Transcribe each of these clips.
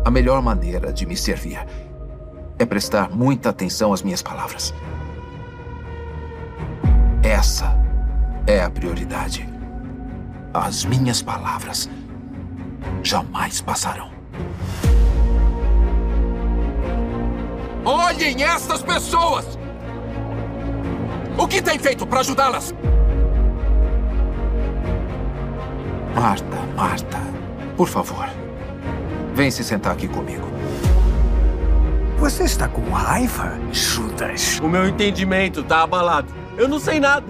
A melhor maneira de me servir é prestar muita atenção às minhas palavras. Essa é a prioridade. As minhas palavras jamais passarão. Olhem estas pessoas! O que tem feito para ajudá-las? Marta, por favor, vem se sentar aqui comigo. Você está com raiva, Judas? O meu entendimento tá abalado. Eu não sei nada,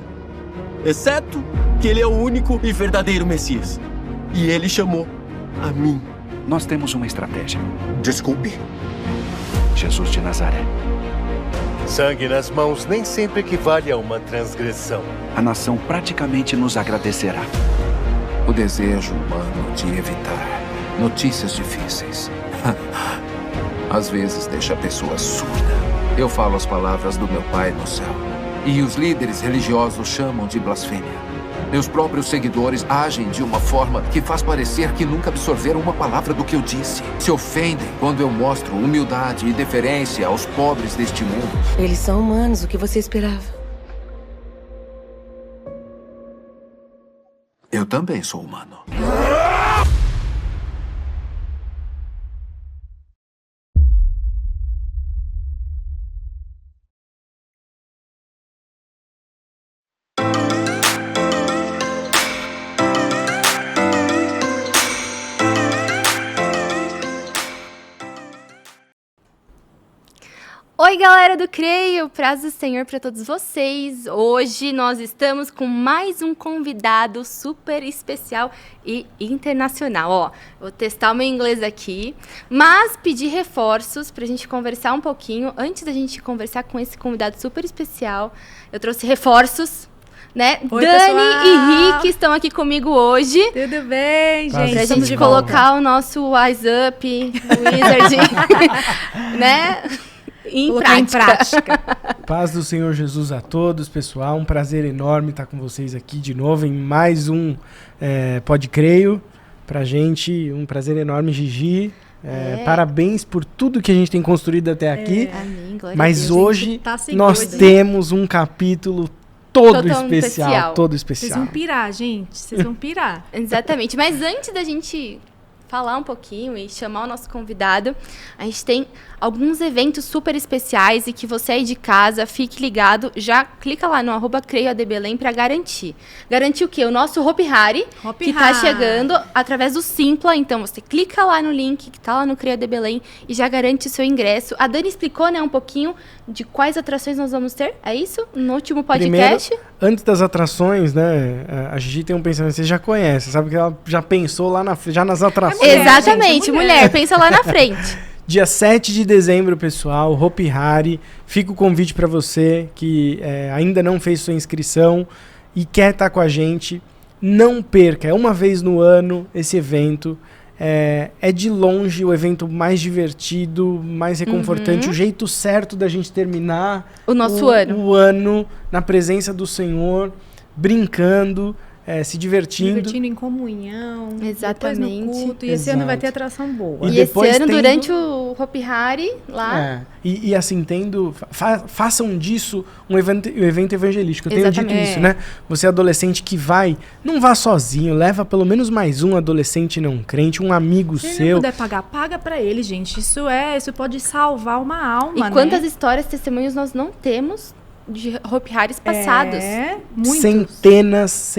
exceto que ele é o único e verdadeiro Messias. E ele chamou a mim. Nós temos uma estratégia. Desculpe? Jesus de Nazaré. Sangue nas mãos nem sempre equivale a uma transgressão. A nação praticamente nos agradecerá. O desejo humano de evitar notícias difíceis às vezes deixa a pessoa surda. Eu falo as palavras do meu Pai no céu e os líderes religiosos chamam de blasfêmia. Meus próprios seguidores agem de uma forma que faz parecer que nunca absorveram uma palavra do que eu disse. Se ofendem quando eu mostro humildade e deferência aos pobres deste mundo. Eles são humanos, o que você esperava? Eu também sou humano. Oi, galera do Creio, paz do Senhor para todos vocês. Hoje nós estamos com mais um convidado super especial e internacional. Ó, vou testar o meu inglês aqui, mas pedir reforços para a gente conversar um pouquinho. Antes da gente conversar com esse convidado super especial, eu trouxe reforços, né? Oi, Dani pessoal. e Rick estão aqui comigo hoje. Tudo bem, gente? Pra Estamos gente de colocar o nosso Wise Up, Wizard, né? Em prática. Paz do Senhor Jesus a todos, pessoal. Um prazer enorme estar com vocês aqui de novo em mais um Pode Creio. Pra gente, um prazer enorme, Gigi. Parabéns por tudo que a gente tem construído até aqui. Amém, glória Mas a Deus. hoje tá sem nós doido, temos um capítulo todo Totalmente especial. Todo Vocês especial. vão pirar, gente. Vocês vão pirar. Exatamente. Mas antes da gente falar um pouquinho e chamar o nosso convidado, a gente tem alguns eventos super especiais e que você aí de casa, fique ligado, já clica lá no @CreioADBelém para garantir. Garantir o quê? O nosso Hopi Hari, Hopi que tá Hari. chegando através do Simpla. Então você clica lá no link que tá lá no Creio AD e já garante o seu ingresso. A Dani explicou, né, um pouquinho de quais atrações nós vamos ter, é isso? No último podcast. Primeiro, antes das atrações, né, a Gigi tem um pensamento, você já conhece, sabe que ela já pensou lá já nas atrações. Exatamente, gente, mulher, pensa lá na frente. Dia 7 de dezembro, pessoal, Hopi Hari. Fica o convite para você que ainda não fez sua inscrição e quer estar com a gente. Não perca, é uma vez no ano esse evento. É de longe o evento mais divertido, mais reconfortante, o jeito certo da gente terminar O nosso o ano na presença do Senhor, brincando, se divertindo. Divertindo em comunhão. Exatamente. Depois no culto. E esse ano vai ter atração boa. E E esse depois ano, tendo- durante o Hopi Hari, lá... E assim, façam disso um evento evangelístico. Eu tenho dito Exatamente. isso, né? Você adolescente que vai, não vá sozinho, leva pelo menos mais um adolescente não crente, um amigo Se ele seu. não puder pagar, paga pra ele, gente. Isso pode salvar uma alma, E quantas né? histórias, testemunhos nós não temos de Hopi Haris passados? Muitos. Centenas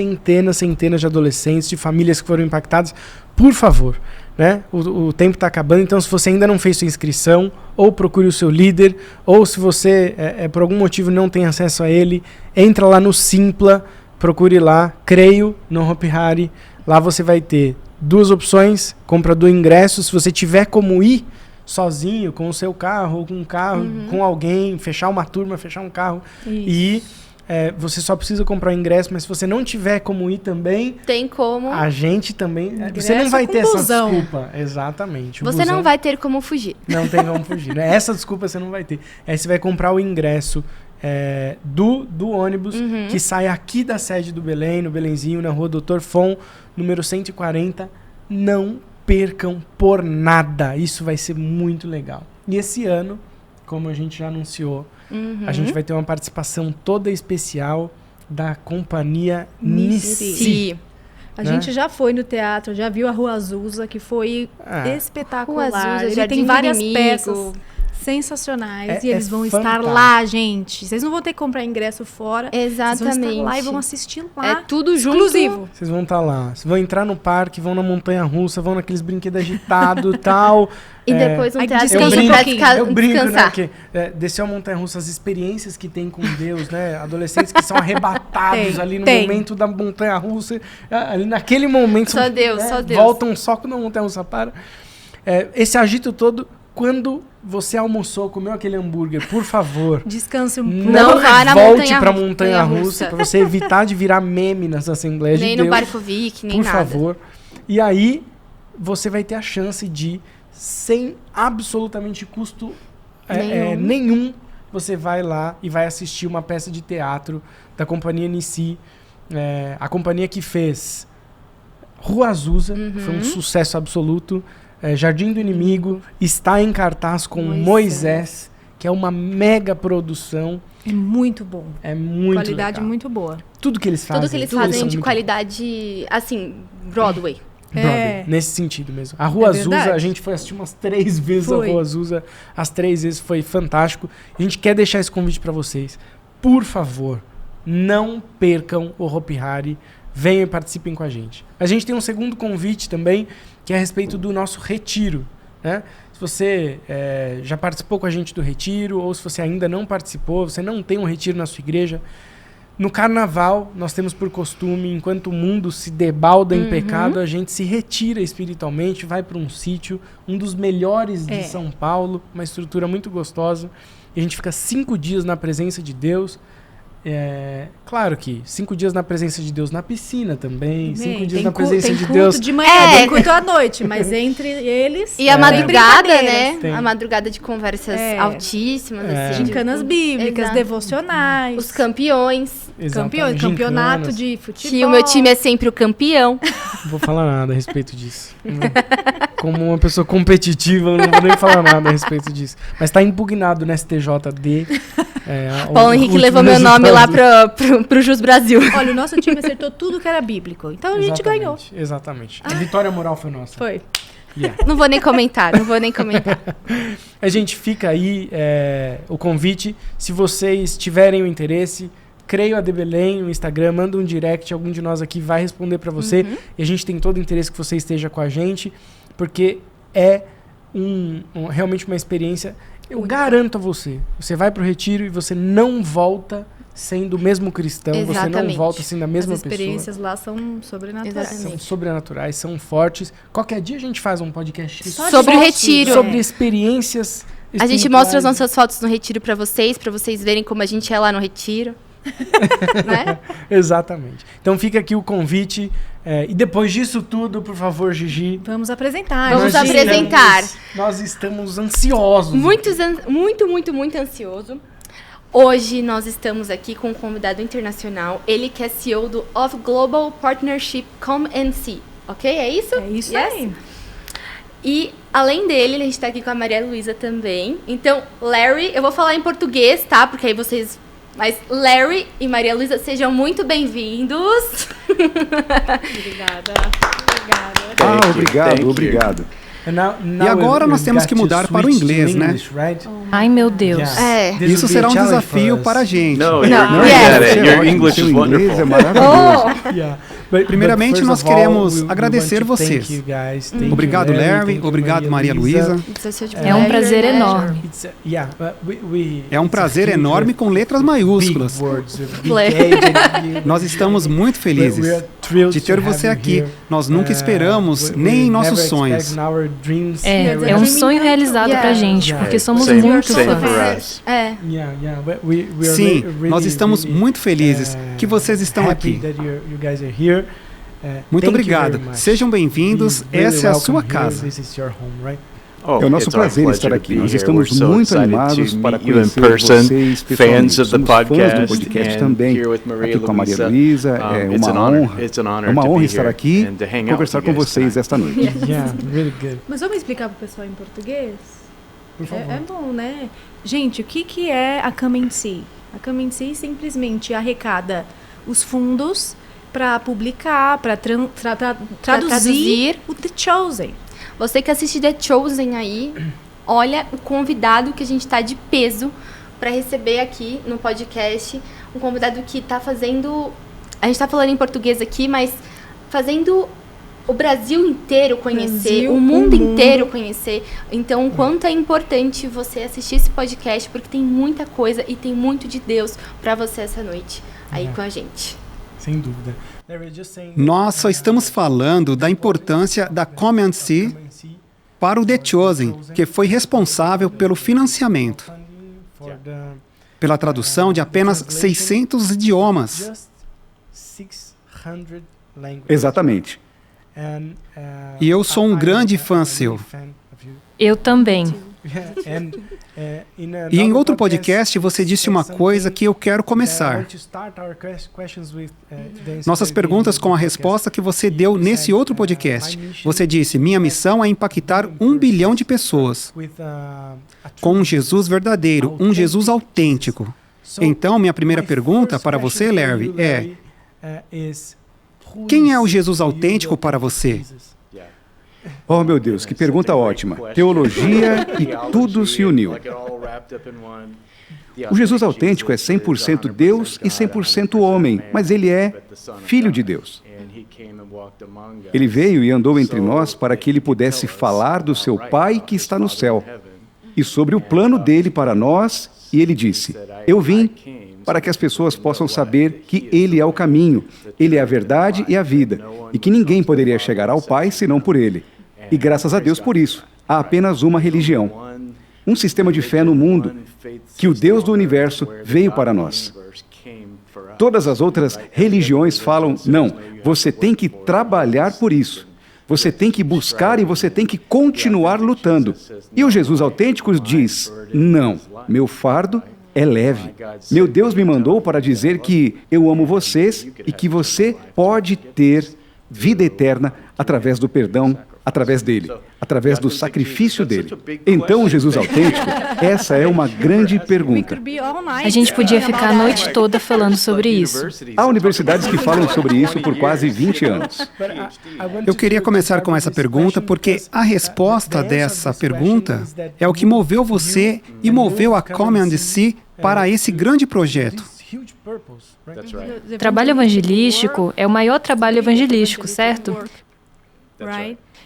de adolescentes, de famílias que foram impactadas. Por favor, né? O tempo está acabando, então se você ainda não fez sua inscrição, ou procure o seu líder, ou se você, por algum motivo, não tem acesso a ele, entra lá no Simpla, procure lá, Creio, no Hopi Hari. Lá você vai ter duas opções, compra do ingresso, se você tiver como ir sozinho, com o seu carro, ou com um carro, com alguém, fechar uma turma, fechar um carro, e você só precisa comprar o ingresso, mas se você não tiver como ir também, Tem como... a gente também... Você Ingresso não vai com ter busão. essa desculpa. Exatamente. o Você busão não vai ter como fugir. Não tem como fugir, né? Essa desculpa você não vai ter. Aí você vai comprar o ingresso do ônibus que sai aqui da sede do Belém, no Belenzinho, na rua Doutor Fon, número 140. Não percam por nada. Isso vai ser muito legal. E esse ano, como a gente já anunciou, a gente vai ter uma participação toda especial da companhia Nissi. A gente já foi no teatro, já viu a Rua Azusa, que foi espetacular. Rua Azusa, Ele Jardim tem várias do Inimigo. peças sensacionais. E eles vão estar fantástico. lá, gente. Vocês não vão ter que comprar ingresso fora. Exatamente. Vocês vão estar lá e vão assistir lá. É tudo junto. Exclusivo. Vocês vão estar lá. Vocês vão entrar no parque, vão na montanha-russa, vão naqueles brinquedos agitados e tal. E depois um Aí teatro descansa pra um pouquinho. Eu brinco, né? descansar. Que, descer a montanha-russa, as experiências que tem com Deus, né? Adolescentes que são arrebatados ali no momento da montanha-russa. Ali naquele momento. Só Deus, né, só Deus. Voltam só quando a montanha-russa para. Esse agito todo, quando você almoçou, comeu aquele hambúrguer, por favor, Descanse um pouco. Não vá na volte pra montanha-russa. montanha-russa, pra você evitar de virar meme nas assembleias Nem de no Deus. Barco Vic, nem Por nada. favor. E aí, você vai ter a chance de, sem absolutamente custo nenhum, você vai lá e vai assistir uma peça de teatro da companhia Nissi, a companhia que fez Rua Azusa, foi um sucesso absoluto. Jardim do Inimigo está em cartaz com Moisés, que é uma mega produção. É muito bom. É muito Qualidade legal. muito boa. Tudo que eles fazem. Tudo que eles são fazem de muito qualidade, assim, Broadway. Broadway, nesse sentido mesmo. A Rua Azusa, verdade. a gente foi assistir umas 3 vezes Foi. a Rua Azusa. As 3 vezes foi fantástico. A gente quer deixar esse convite para vocês. Por favor, não percam o Hopi Hari. Venham e participem com a gente. A gente tem um segundo convite também, que é a respeito do nosso retiro, né? Se você já participou com a gente do retiro, ou se você ainda não participou, você não tem um retiro na sua igreja, no carnaval nós temos por costume, enquanto o mundo se debalda em pecado, a gente se retira espiritualmente, vai para um sítio, um dos melhores de São Paulo, uma estrutura muito gostosa, e a gente fica 5 dias na presença de Deus. Claro que 5 dias na presença de Deus na piscina também, 5 dias na presença de Deus. Tem culto de manhã, tem culto à noite, mas entre eles... E a madrugada, né? Tem. A madrugada de conversas altíssimas, assim. Gincanas bíblicas, Exato. devocionais. Os campeões. Exatamente, Campeonato gincanas. de futebol. Que o meu time é sempre o campeão. Não vou falar nada a respeito disso. Como uma pessoa competitiva, eu não vou nem falar nada a respeito disso. Mas está impugnado no STJD. Paulo Henrique levou meu nome lá pro Jus Brasil. Olha, o nosso time acertou tudo que era bíblico. Então a gente ganhou. Exatamente. A vitória moral foi nossa. Foi. Yeah. Não vou nem comentar. A gente fica aí o convite. Se vocês tiverem o interesse, creio a de Belém no Instagram, manda um direct, algum de nós aqui vai responder para você. E a gente tem todo o interesse que você esteja com a gente, porque é realmente uma experiência. Eu garanto a você, você vai pro retiro e você não volta sendo o mesmo cristão, você não volta sendo a mesma pessoa. As experiências lá são sobrenaturais. São sobrenaturais, são fortes. Qualquer dia a gente faz um podcast sobre o retiro. Sobre experiências espirituais. A gente mostra as nossas fotos no retiro pra vocês verem como a gente é lá no retiro. Né? Exatamente. Então fica aqui o convite. E depois disso tudo, por favor, Gigi. Vamos apresentar. Nós estamos ansiosos. Muito ansioso. Hoje nós estamos aqui com um convidado internacional. Ele que é CEO do Of Global Partnership Come and See. Ok? É isso? É isso aí. E além dele, a gente tá aqui com a Maria Luísa também. Então, Larry, eu vou falar em português, tá? Porque aí vocês... Mas Larry e Maria Luísa, sejam muito bem-vindos. Obrigado. E agora nós temos que mudar para o inglês, né? Ai, meu Deus. Isso será um desafio para a gente. Your English is wonderful. Inglês é maravilhoso. Primeiramente, nós queremos agradecer vocês. Obrigado, Larry. Obrigado, Maria Luísa. É um prazer enorme. É um prazer enorme com letras maiúsculas. Nós estamos muito felizes de ter você aqui. Nós nunca esperamos, nem em nossos sonhos. É um sonho realizado pra gente, porque somos muito fãs. Sim, nós estamos muito felizes que vocês estão aqui. Muito obrigado. Sejam bem-vindos. Essa é a sua casa. É o nosso prazer estar aqui. Nós estamos muito animados para conhecer vocês pessoalmente. Somos fãs do podcast também. Aqui com a Maria Luísa, é uma honra estar aqui e conversar com vocês esta noite. Mas vamos explicar para o pessoal em português? Por favor. É bom, né? Gente, o que é a Come and See? A Come and See simplesmente arrecada os fundos para publicar, para traduzir o The Chosen. Você que assiste The Chosen aí, olha o convidado que a gente está de peso para receber aqui no podcast. Um convidado que está fazendo... A gente está falando em português aqui, mas fazendo o Brasil inteiro conhecer, o mundo inteiro conhecer. Então, o quanto é importante você assistir esse podcast, porque tem muita coisa e tem muito de Deus para você essa noite aí com a gente. Sem dúvida. Nós só estamos falando da importância da Come and See para o The Chosen, que foi responsável pelo financiamento, pela tradução de apenas 600 idiomas. Exatamente. E eu sou um grande fã seu. Eu também. E em outro podcast você disse uma coisa que eu quero começar. Nossas perguntas com a resposta que você deu nesse outro podcast. Você disse, minha missão é impactar 1 bilhão de pessoas com um Jesus verdadeiro, um Jesus autêntico. Então, minha primeira pergunta para você, Larry, é: quem é o Jesus autêntico para você? Oh, meu Deus, que pergunta ótima. Teologia e tudo se uniu. O Jesus autêntico é 100% Deus e 100% homem, mas ele é Filho de Deus. Ele veio e andou entre nós para que ele pudesse falar do seu Pai que está no céu e sobre o plano dele para nós, e ele disse, eu vim para que as pessoas possam saber que ele é o caminho, ele é a verdade e a vida, e que ninguém poderia chegar ao Pai senão por ele. E graças a Deus por isso, há apenas uma religião, um sistema de fé no mundo, que o Deus do universo veio para nós. Todas as outras religiões falam, não, você tem que trabalhar por isso. Você tem que buscar e você tem que continuar lutando. E o Jesus autêntico diz, não, meu fardo é leve. Meu Deus me mandou para dizer que eu amo vocês e que você pode ter vida eterna através do perdão, através dele, através do sacrifício dele. Então, Jesus autêntico, essa é uma grande pergunta. A gente podia ficar a noite toda falando sobre isso. Há universidades que falam sobre isso por quase 20 anos. Eu queria começar com essa pergunta porque a resposta dessa pergunta é o que moveu você e moveu a Come and See para esse grande projeto. Trabalho evangelístico é o maior trabalho evangelístico, certo?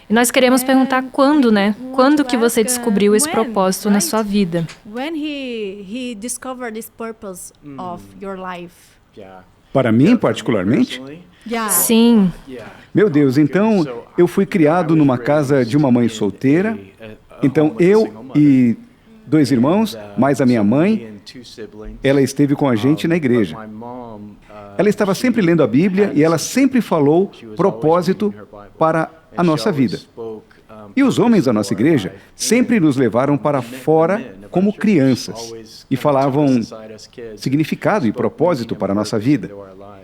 E nós queremos perguntar quando, né? Quando que você descobriu esse propósito na sua vida? Para mim, particularmente? Sim. Meu Deus, então eu fui criado numa casa de uma mãe solteira. Então eu e 2 irmãos, mais a minha mãe, ela esteve com a gente na igreja. Ela estava sempre lendo a Bíblia e ela sempre falou propósito para a nossa vida. E os homens da nossa igreja sempre nos levaram para fora como crianças e falavam significado e propósito para a nossa vida.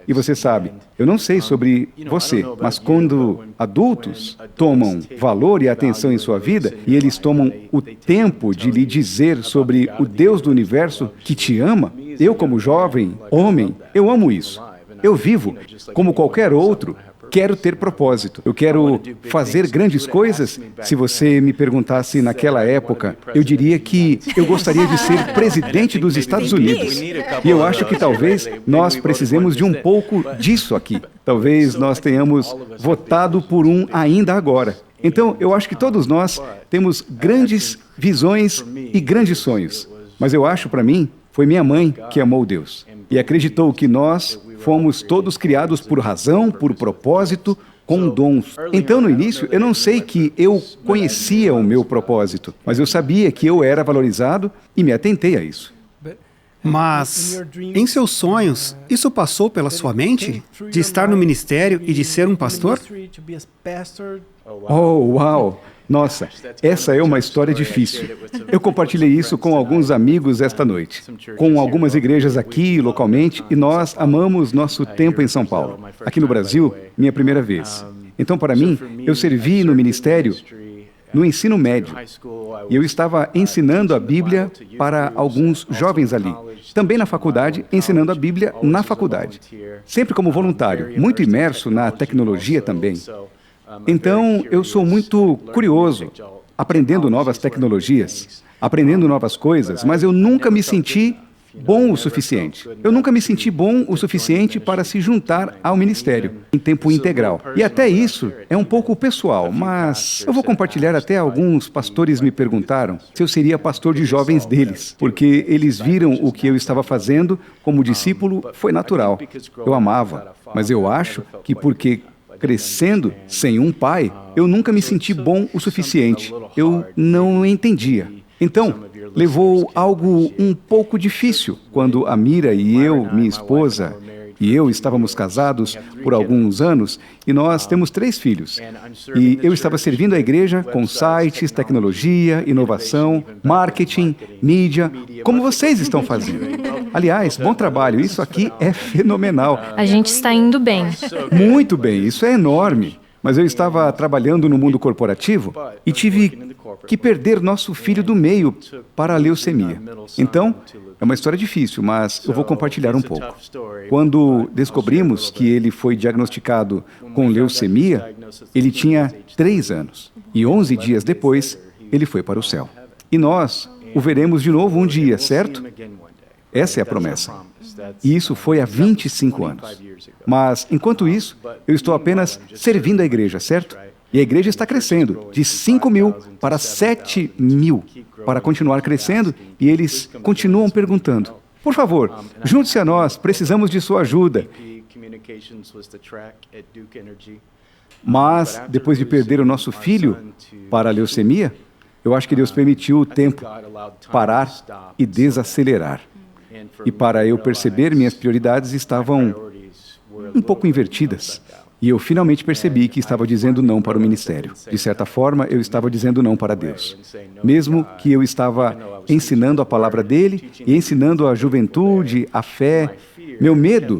E você sabe, eu não sei sobre você, mas quando adultos tomam valor e atenção em sua vida e eles tomam o tempo de lhe dizer sobre o Deus do universo que te ama, eu como jovem, homem, eu amo isso. Eu vivo como qualquer outro. Quero ter propósito. Eu quero fazer grandes coisas. Se você me perguntasse naquela época, eu diria que eu gostaria de ser presidente dos Estados Unidos. E eu acho que talvez nós precisemos de um pouco disso aqui. Talvez nós tenhamos votado por um ainda agora. Então, eu acho que todos nós temos grandes visões e grandes sonhos. Mas eu acho, para mim, foi minha mãe que amou Deus e acreditou que nós fomos todos criados por razão, por propósito, com dons. Então, no início, eu não sei que eu conhecia o meu propósito, mas eu sabia que eu era valorizado e me atentei a isso. Mas, em seus sonhos, isso passou pela sua mente? De estar no ministério e de ser um pastor? Oh, uau! Nossa, essa é uma história difícil. Eu compartilhei isso com alguns amigos esta noite, com algumas igrejas aqui, localmente, e nós amamos nosso tempo em São Paulo. Aqui no Brasil, minha primeira vez. Então, para mim, eu servi no ministério no ensino médio. E eu estava ensinando a Bíblia para alguns jovens ali. Também na faculdade, ensinando a Bíblia na faculdade. Sempre como voluntário, muito imerso na tecnologia também. Então, eu sou muito curioso, aprendendo novas tecnologias, aprendendo novas coisas, mas eu nunca me senti bom o suficiente. Eu nunca me senti bom o suficiente para se juntar ao ministério em tempo integral. E até isso é um pouco pessoal, mas eu vou compartilhar. Até alguns pastores me perguntaram se eu seria pastor de jovens deles, porque eles viram o que eu estava fazendo como discípulo, foi natural. Eu amava, mas eu acho que porque crescendo sem um pai, eu nunca me senti bom o suficiente. Eu não entendia. Então, levou algo um pouco difícil quando a Mira e eu, minha esposa, e eu estávamos casados por alguns anos e nós temos 3 filhos. E eu estava servindo a igreja com sites, tecnologia, inovação, marketing, mídia, como vocês estão fazendo. Aliás, bom trabalho, isso aqui é fenomenal. A gente está indo bem. Muito bem, isso é enorme. Mas eu estava trabalhando no mundo corporativo e tive que perder nosso filho do meio para a leucemia. Então, é uma história difícil, mas eu vou compartilhar um pouco. Quando descobrimos que ele foi diagnosticado com leucemia, ele tinha 3 anos. E 11 dias depois, ele foi para o céu. E nós o veremos de novo um dia, certo? Essa é a promessa. E isso foi há 25 anos. Mas, enquanto isso, eu estou apenas servindo a igreja, certo? E a igreja está crescendo, de 5.000 para 7.000, para continuar crescendo, e eles continuam perguntando, por favor, junte-se a nós, precisamos de sua ajuda. Mas, depois de perder o nosso filho para a leucemia, eu acho que Deus permitiu o tempo parar e desacelerar. E para eu perceber, minhas prioridades estavam um pouco invertidas. E eu finalmente percebi que estava dizendo não para o ministério. De certa forma, eu estava dizendo não para Deus. Mesmo que eu estava ensinando a palavra dele e ensinando a juventude, a fé, meu medo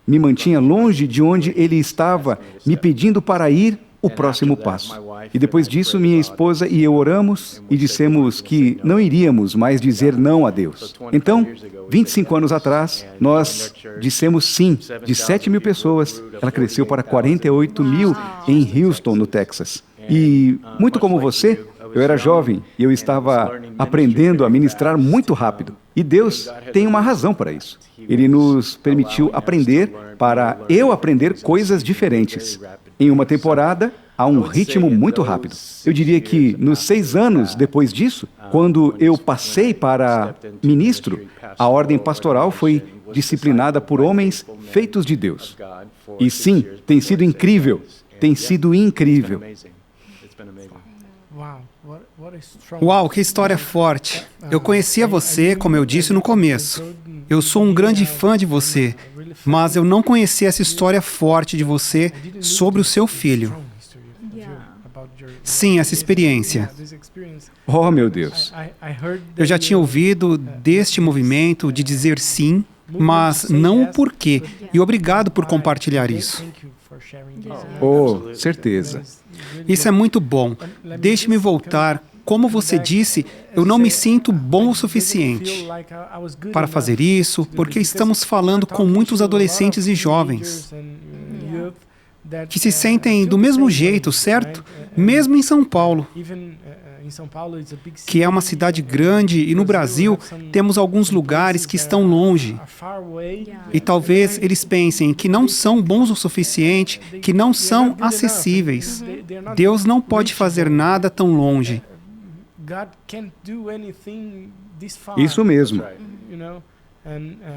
me mantinha longe de onde ele estava me pedindo para ir o próximo passo. E depois disso, minha esposa e eu oramos e dissemos que não iríamos mais dizer não a Deus. Então, 25 anos atrás, nós dissemos sim. De 7.000 pessoas, ela cresceu para 48.000 em Houston, no Texas. E, muito como você, eu era jovem e eu estava aprendendo a ministrar muito rápido. E Deus tem uma razão para isso. Ele nos permitiu aprender para eu aprender coisas diferentes. Em uma temporada, a um ritmo muito rápido. Eu diria que nos 6 anos depois disso, quando eu passei para ministro, a ordem pastoral foi disciplinada por homens feitos de Deus. E sim, tem sido incrível. Tem sido incrível. Uau, que história forte. Eu conhecia você, como eu disse no começo. Eu sou um grande fã de você, mas eu não conhecia essa história forte de você sobre o seu filho. Sim, essa experiência. Oh, meu Deus. Eu já tinha ouvido deste movimento de dizer sim, mas não o porquê. E obrigado por compartilhar isso. Oh, certeza. Isso é muito bom. Deixe-me voltar. Como você disse, eu não me sinto bom o suficiente para fazer isso, porque estamos falando com muitos adolescentes e jovens que se sentem do mesmo jeito, certo? Mesmo em São Paulo, que é uma cidade grande, e no Brasil temos alguns lugares que estão longe. E talvez eles pensem que não são bons o suficiente, que não são acessíveis. Deus não pode fazer nada tão longe. Isso mesmo.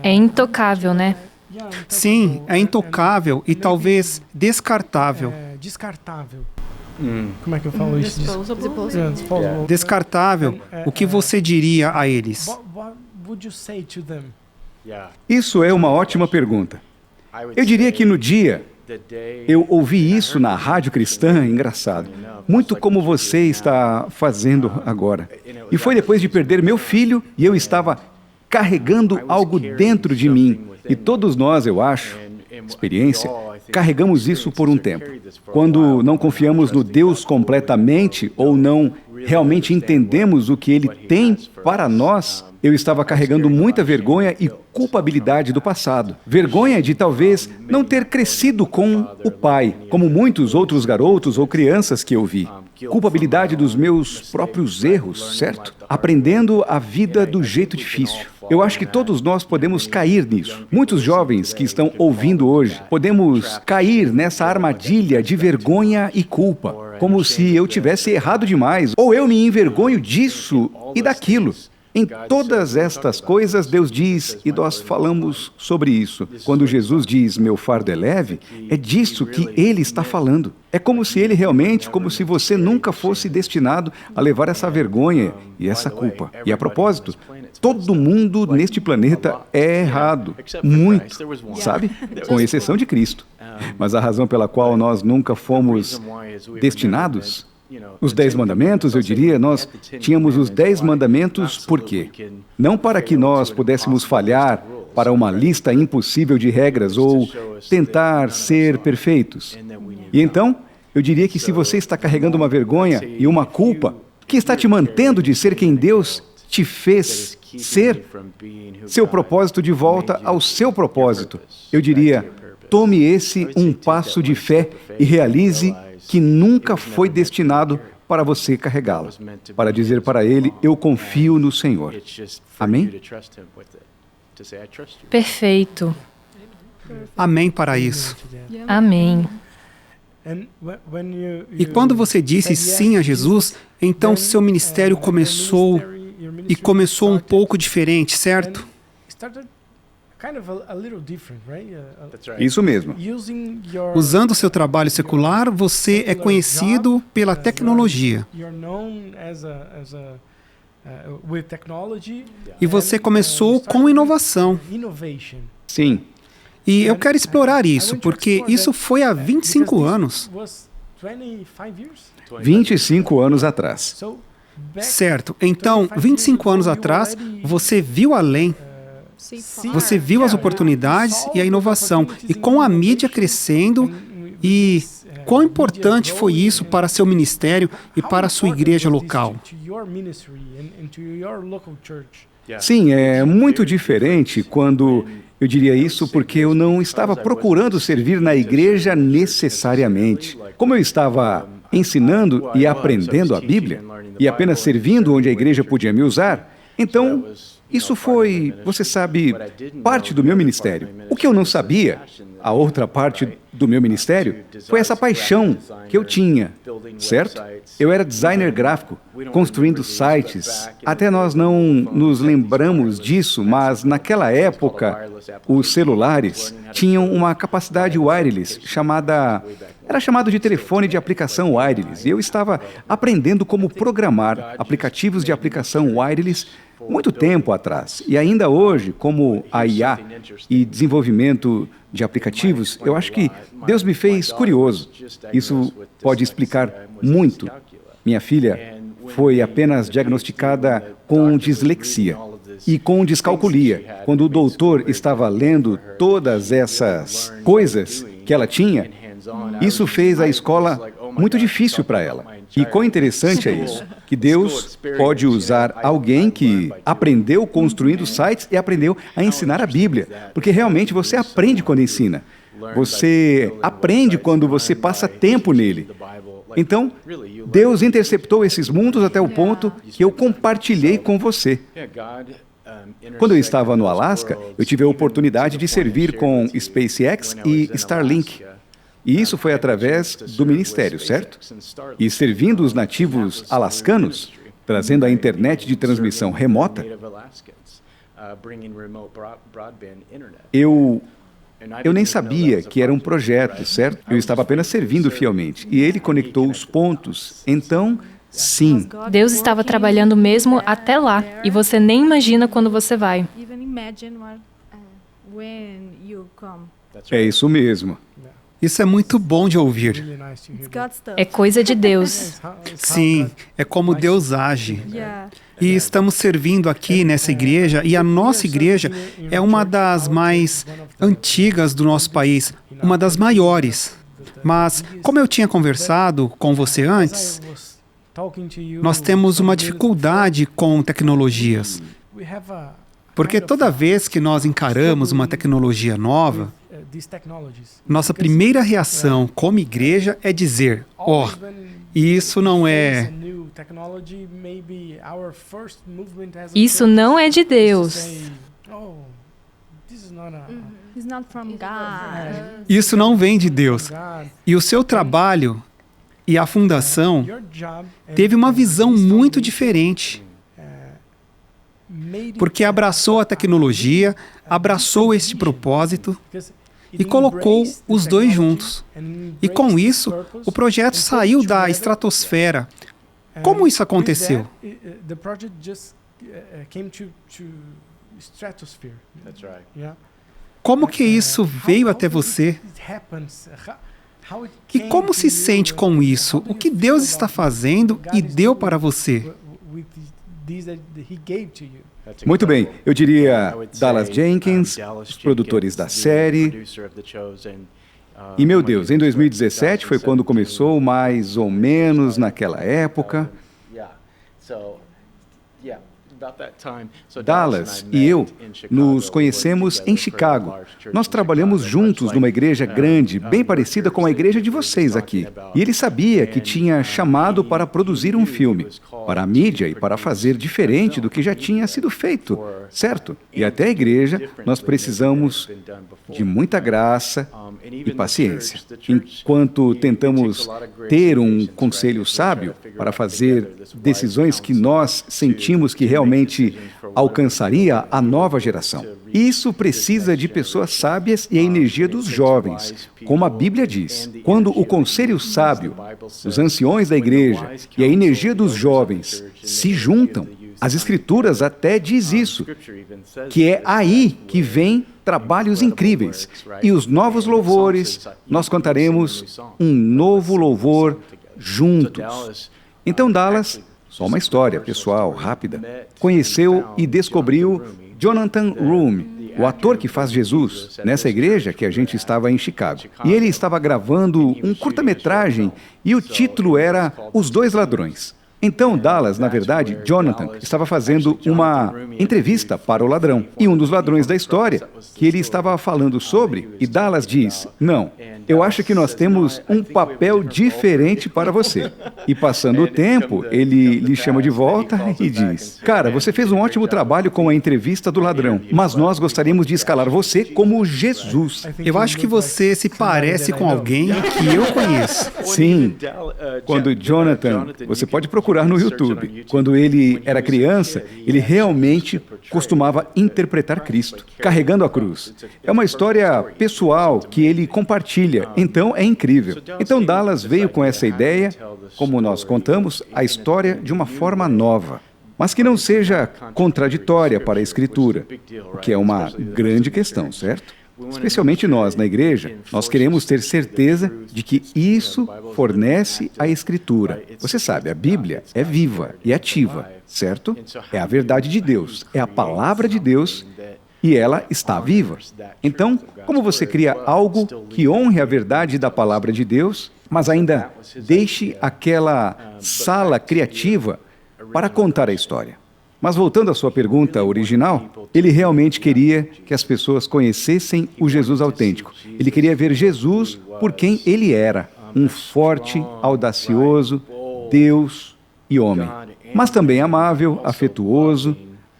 É intocável, né? Sim, é intocável e talvez descartável. Como é que eu falo isso? Descartável. O que você diria a eles? Isso é uma ótima pergunta. Eu diria que no dia eu ouvi isso na rádio cristã, engraçado, muito como você está fazendo agora. E foi depois de perder meu filho e eu estava carregando algo dentro de mim. E todos nós, eu acho, experiência, carregamos isso por um tempo. Quando não confiamos no Deus completamente ou não realmente entendemos o que Ele tem para nós, eu estava carregando muita vergonha e culpabilidade do passado. Vergonha de talvez não ter crescido com o pai, como muitos outros garotos ou crianças que eu vi. Culpabilidade dos meus próprios erros, certo? Aprendendo a vida do jeito difícil. Eu acho que todos nós podemos cair nisso. Muitos jovens que estão ouvindo hoje, podemos cair nessa armadilha de vergonha e culpa, como se eu tivesse errado demais, ou eu me envergonho disso e daquilo. Em todas estas coisas, Deus diz, e nós falamos sobre isso. Quando Jesus diz, meu fardo é leve, é disso que Ele está falando. É como se Ele realmente, como se você nunca fosse destinado a levar essa vergonha e essa culpa. E a propósito, todo mundo neste planeta é errado. Muito, sabe? Com exceção de Cristo. Mas a razão pela qual nós nunca fomos destinados... Os 10 mandamentos, eu diria, nós tínhamos os 10 mandamentos por quê? Não para que nós pudéssemos falhar para uma lista impossível de regras ou tentar ser perfeitos. E então, eu diria que se você está carregando uma vergonha e uma culpa que está te mantendo de ser quem Deus te fez ser, seu propósito de volta ao seu propósito, eu diria, tome esse um passo de fé e realize que nunca foi destinado para você carregá-lo, para dizer para Ele, eu confio no Senhor. Amém? Perfeito. Amém para isso. Amém. E quando você disse sim a Jesus, então seu ministério começou um pouco diferente, certo? Isso mesmo. Usando seu trabalho secular, você é conhecido pela tecnologia. E você começou com inovação. Sim. E eu quero explorar isso, porque isso foi há 25 anos. 25 anos atrás. Certo. Então, 25 anos atrás, você viu além. Você viu as oportunidades e a inovação, e com a mídia crescendo, e quão importante foi isso para seu ministério e para a sua igreja local? Sim, é muito diferente quando eu diria isso, porque eu não estava procurando servir na igreja necessariamente. Como eu estava ensinando e aprendendo a Bíblia, e apenas servindo onde a igreja podia me usar, então... Isso foi, você sabe, parte do meu ministério. O que eu não sabia, a outra parte do meu ministério, foi essa paixão que eu tinha, certo? Eu era designer gráfico, construindo sites. Até nós não nos lembramos disso, mas naquela época, os celulares tinham uma capacidade wireless, era chamado de telefone de aplicação wireless. E eu estava aprendendo como programar aplicativos de aplicação wireless muito tempo atrás. E ainda hoje, como a IA e desenvolvimento de aplicativos, eu acho que Deus me fez curioso. Isso pode explicar muito. Minha filha foi apenas diagnosticada com dislexia e com descalculia. Quando o doutor estava lendo todas essas coisas que ela tinha, isso fez a escola muito difícil para ela. E quão interessante é isso, que Deus pode usar alguém que aprendeu construindo sites e aprendeu a ensinar a Bíblia, porque realmente você aprende quando ensina. Você aprende quando você passa tempo nele. Então, Deus interceptou esses mundos até o ponto que eu compartilhei com você. Quando eu estava no Alasca, eu tive a oportunidade de servir com SpaceX e Starlink. E isso foi através do ministério, certo? E servindo os nativos alascanos, trazendo a internet de transmissão remota, eu nem sabia que era um projeto, certo? Eu estava apenas servindo fielmente. E ele conectou os pontos. Então, sim. Deus estava trabalhando mesmo até lá. E você nem imagina quando você vai. É isso mesmo. Isso é muito bom de ouvir. É coisa de Deus. Sim, é como Deus age. E estamos servindo aqui nessa igreja, e a nossa igreja é uma das mais antigas do nosso país, uma das maiores. Mas, como eu tinha conversado com você antes, nós temos uma dificuldade com tecnologias. Porque toda vez que nós encaramos uma tecnologia nova, nossa primeira reação como igreja é dizer, isso não é... Isso não é de Deus. Isso não vem de Deus. E o seu trabalho e a fundação teve uma visão muito diferente. Porque abraçou a tecnologia, abraçou este propósito e colocou os dois juntos. E com isso, o projeto saiu da estratosfera. Como isso aconteceu? Como que isso veio até você? E como se sente com isso? O que Deus está fazendo e deu para você? Muito bem, eu diria Dallas Jenkins, os produtores da série. E, meu Deus, em 2017 foi quando começou, mais ou menos naquela época. Dallas e eu nos conhecemos em Chicago. Nós trabalhamos juntos numa igreja grande, bem parecida com a igreja de vocês aqui. E ele sabia que tinha chamado para produzir um filme, para a mídia e para fazer diferente do que já tinha sido feito, certo? E até a igreja, nós precisamos de muita graça e paciência. Enquanto tentamos ter um conselho sábio para fazer decisões que nós sentimos que realmente alcançaria a nova geração. Isso precisa de pessoas sábias e a energia dos jovens, como a Bíblia diz. Quando o conselho sábio, os anciões da igreja e a energia dos jovens se juntam, as Escrituras até diz isso, que é aí que vem trabalhos incríveis. E os novos louvores, nós cantaremos um novo louvor juntos. Então, Dallas, só uma história pessoal, rápida, conheceu e descobriu Jonathan Roum, o ator que faz Jesus, nessa igreja que a gente estava em Chicago. E ele estava gravando um curta-metragem e o título era Os Dois Ladrões. Então, Dallas, na verdade, Jonathan, estava fazendo uma entrevista para o ladrão. E um dos ladrões da história, que ele estava falando sobre, e Dallas diz, não, eu acho que nós temos um papel diferente para você. E passando o tempo, ele lhe chama de volta e diz, cara, você fez um ótimo trabalho com a entrevista do ladrão, mas nós gostaríamos de escalar você como Jesus. Eu acho que você se parece com alguém que eu conheço. Sim. Quando Jonathan, você pode procurar no YouTube, quando ele era criança, ele realmente costumava interpretar Cristo, carregando a cruz. É uma história pessoal que ele compartilha, então é incrível. Então Dallas veio com essa ideia, como nós contamos, a história de uma forma nova, mas que não seja contraditória para a Escritura, o que é uma grande questão, certo? Especialmente nós, na igreja, nós queremos ter certeza de que isso fornece a Escritura. Você sabe, a Bíblia é viva e ativa, certo? É a verdade de Deus, é a palavra de Deus e ela está viva. Então, como você cria algo que honre a verdade da palavra de Deus, mas ainda deixe aquela sala criativa para contar a história? Mas voltando à sua pergunta original, ele realmente queria que as pessoas conhecessem o Jesus autêntico. Ele queria ver Jesus por quem ele era, um forte, audacioso Deus e homem. Mas também amável, afetuoso,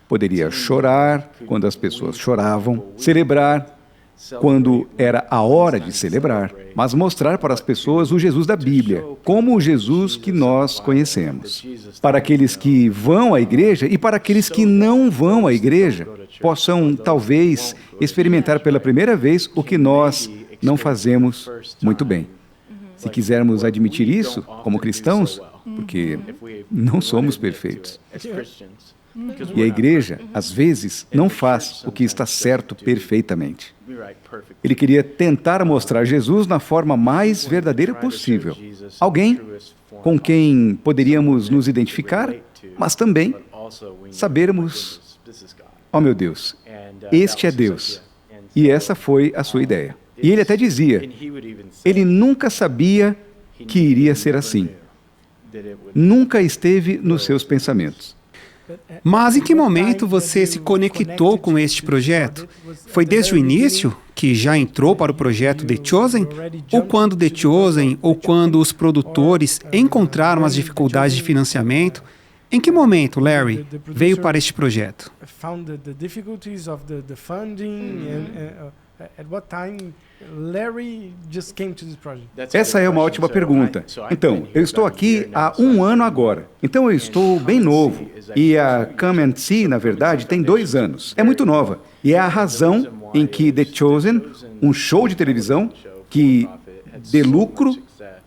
poderia chorar quando as pessoas choravam, celebrar quando era a hora de celebrar, mas mostrar para as pessoas o Jesus da Bíblia, como o Jesus que nós conhecemos. Para aqueles que vão à igreja e para aqueles que não vão à igreja, possam talvez experimentar pela primeira vez o que nós não fazemos muito bem. Se quisermos admitir isso como cristãos, porque não somos perfeitos. E a igreja, às vezes, não faz o que está certo perfeitamente. Ele queria tentar mostrar Jesus na forma mais verdadeira possível. Alguém com quem poderíamos nos identificar, mas também sabermos, oh meu Deus, este é Deus. E essa foi a sua ideia. E ele até dizia, ele nunca sabia que iria ser assim. Nunca esteve nos seus pensamentos. Mas em que momento você se conectou com este projeto? Foi desde o início, que já entrou para o projeto The Chosen? Ou quando The Chosen, ou quando os produtores encontraram as dificuldades de financiamento? Em que momento, Larry, veio para este projeto? Essa é uma ótima pergunta. Então, eu estou aqui há 1 ano agora. Então, eu estou bem novo. E a Come and See, na verdade, tem 2 anos. É muito nova. E é a razão em que The Chosen, um show de televisão que de lucro,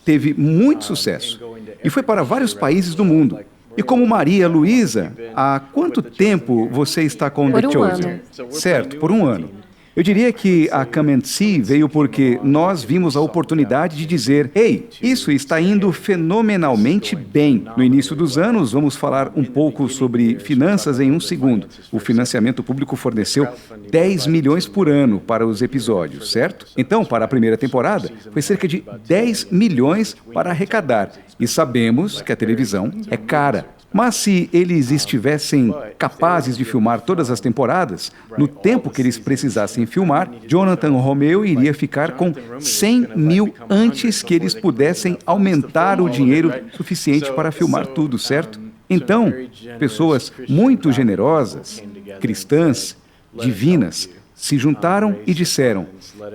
teve muito sucesso. E foi para vários países do mundo. E como Maria Luísa, há quanto tempo você está com The Chosen? Certo, por 1 ano. Eu diria que a Come and See veio porque nós vimos a oportunidade de dizer, ei, isso está indo fenomenalmente bem. No início dos anos, vamos falar um pouco sobre finanças em 1 segundo. O financiamento público forneceu 10 milhões por ano para os episódios, certo? Então, para a primeira temporada, foi cerca de 10 milhões para arrecadar. E sabemos que a televisão é cara. Mas se eles estivessem capazes de filmar todas as temporadas, no tempo que eles precisassem filmar, Jonathan Romeu iria ficar com 100 mil antes que eles pudessem aumentar o dinheiro suficiente para filmar tudo, certo? Então, pessoas muito generosas, cristãs, divinas, se juntaram e disseram,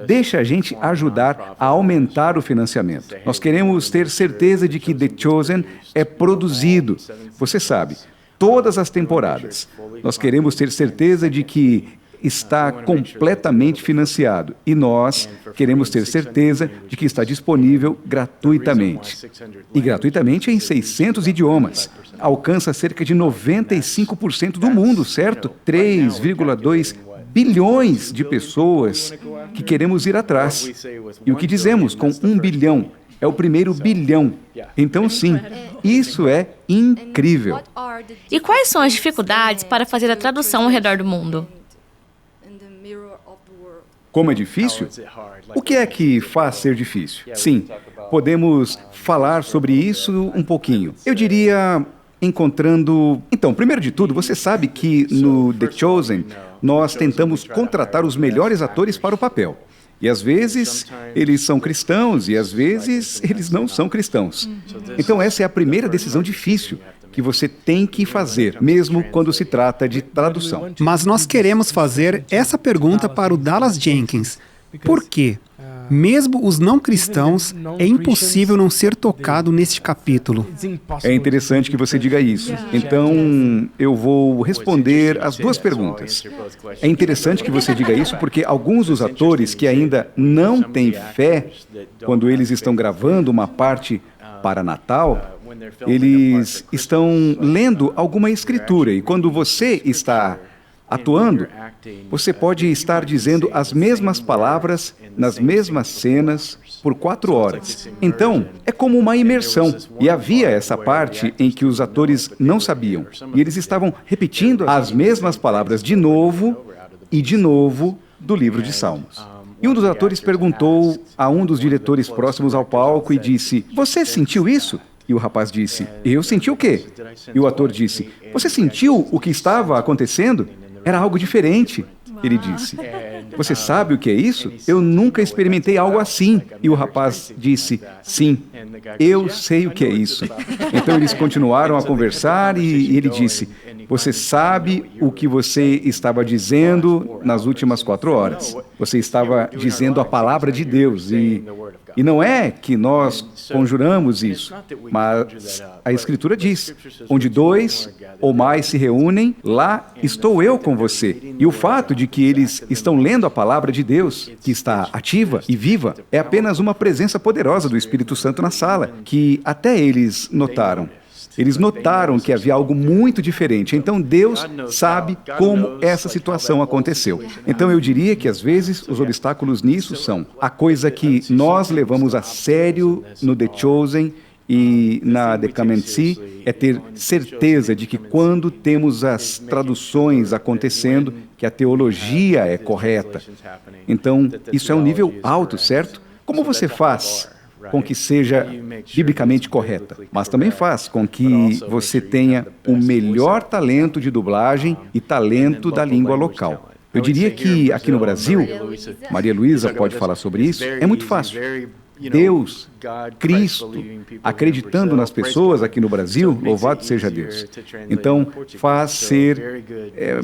deixa a gente ajudar a aumentar o financiamento. Nós queremos ter certeza de que The Chosen é produzido. Você sabe, todas as temporadas. Nós queremos ter certeza de que está completamente financiado. E nós queremos ter certeza de que está disponível gratuitamente. E gratuitamente em 600 idiomas. Alcança cerca de 95% do mundo, certo? 3,2 bilhões de pessoas que queremos ir atrás. E o que dizemos com 1 bilhão? É o primeiro bilhão. Então, sim, isso é incrível. E quais são as dificuldades para fazer a tradução ao redor do mundo? Como é difícil? O que é que faz ser difícil? Sim, podemos falar sobre isso um pouquinho. Eu diria encontrando... Então, primeiro de tudo, você sabe que no The Chosen nós tentamos contratar os melhores atores para o papel. E às vezes eles são cristãos e às vezes eles não são cristãos. Então essa é a primeira decisão difícil que você tem que fazer, mesmo quando se trata de tradução. Mas nós queremos fazer essa pergunta para o Dallas Jenkins. Por quê? Mesmo os não cristãos, é impossível não ser tocado neste capítulo. É interessante que você diga isso. Então, eu vou responder as 2 perguntas. É interessante que você diga isso porque alguns dos atores que ainda não têm fé, quando eles estão gravando uma parte para Natal, eles estão lendo alguma escritura. E quando você está atuando, você pode estar dizendo as mesmas palavras nas mesmas cenas por 4 horas. Então, é como uma imersão. E havia essa parte em que os atores não sabiam. E eles estavam repetindo as mesmas palavras de novo e de novo do livro de Salmos. E um dos atores perguntou a um dos diretores próximos ao palco e disse, você sentiu isso? E o rapaz disse, eu senti o quê? E o ator disse, você sentiu o que estava acontecendo? Era algo diferente, ele disse. Você sabe o que é isso? Eu nunca experimentei algo assim. E o rapaz disse, sim, eu sei o que é isso. Então eles continuaram a conversar e ele disse, você sabe o que você estava dizendo nas últimas 4 horas. Você estava dizendo a palavra de Deus e não é que nós conjuramos isso, mas a Escritura diz, onde 2 ou mais se reúnem, lá estou eu com você. E o fato de que eles estão lendo a palavra de Deus, que está ativa e viva, é apenas uma presença poderosa do Espírito Santo na sala, que até eles notaram. Eles notaram que havia algo muito diferente. Então Deus sabe como essa situação aconteceu. Então eu diria que às vezes os obstáculos nisso são a coisa que nós levamos a sério no The Chosen e na The Come and See é ter certeza de que quando temos as traduções acontecendo, que a teologia é correta. Então, isso é um nível alto, certo? Como você faz com que seja biblicamente correta? Mas também faz com que você tenha o melhor talento de dublagem e talento da língua local. Eu diria que aqui no Brasil, Maria Luísa pode falar sobre isso, é muito fácil. Deus, Cristo, acreditando nas pessoas aqui no Brasil, louvado seja Deus. Então, faz ser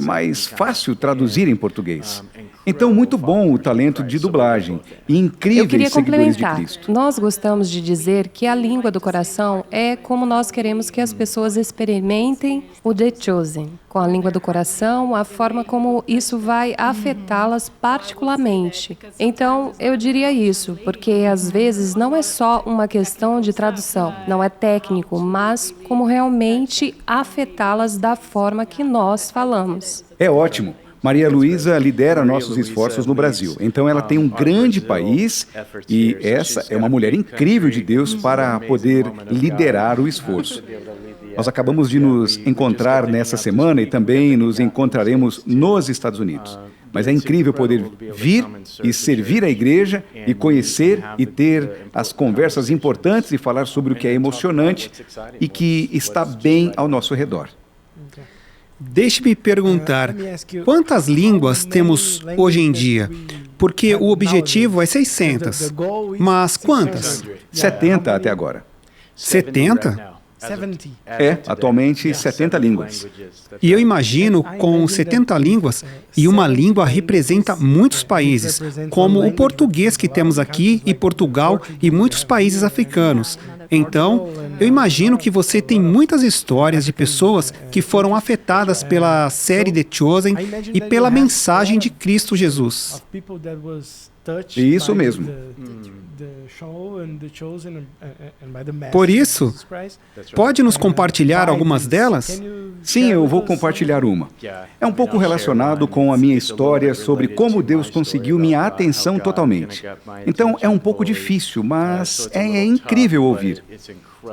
mais fácil traduzir em português. Então, muito bom o talento de dublagem e incríveis seguidores de Cristo. Nós gostamos de dizer que a língua do coração é como nós queremos que as pessoas experimentem o The Chosen. Com a língua do coração, a forma como isso vai afetá-las particularmente. Então, eu diria isso, porque às vezes não é só uma questão de tradução, não é técnico, mas como realmente afetá-las da forma que nós falamos. É ótimo. Maria Luísa lidera nossos esforços no Brasil. Então, ela tem um grande país e essa é uma mulher incrível de Deus para poder liderar o esforço. Nós acabamos de nos encontrar nessa semana e também nos encontraremos nos Estados Unidos. Mas é incrível poder vir e servir a igreja e conhecer e ter as conversas importantes e falar sobre o que é emocionante e que está bem ao nosso redor. Deixe-me perguntar, quantas línguas temos hoje em dia? Porque o objetivo é 600, mas quantas? 70 até agora. 70? Atualmente 70 línguas. E eu imagino, com 70 línguas, e uma língua representa muitos países, como o português que temos aqui, e Portugal, e muitos países africanos. Então, eu imagino que você tem muitas histórias de pessoas que foram afetadas pela série The Chosen e pela mensagem de Cristo Jesus. Isso mesmo. Por isso, pode nos compartilhar algumas delas? Sim, eu vou compartilhar uma. É um pouco relacionado com a minha história sobre como Deus conseguiu minha atenção totalmente. Então, é um pouco difícil, mas é incrível ouvir.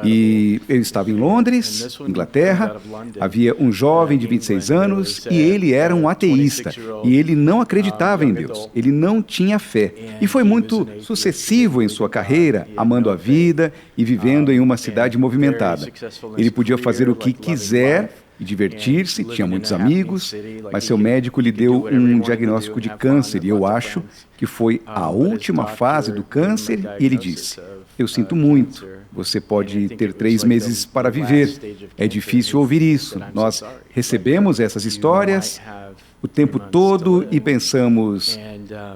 E eu estava em Londres, Inglaterra, havia um jovem de 26 anos e ele era um ateísta. E ele não acreditava em Deus, ele não tinha fé. E foi muito sucessivo em sua carreira, amando a vida e vivendo em uma cidade movimentada. Ele podia fazer o que quiser e divertir-se, tinha muitos amigos, mas seu médico lhe deu um diagnóstico de câncer e eu acho que foi a última fase do câncer e ele disse: "Eu sinto muito, você pode ter 3 meses para viver." É difícil ouvir isso. Nós recebemos essas histórias o tempo todo e pensamos,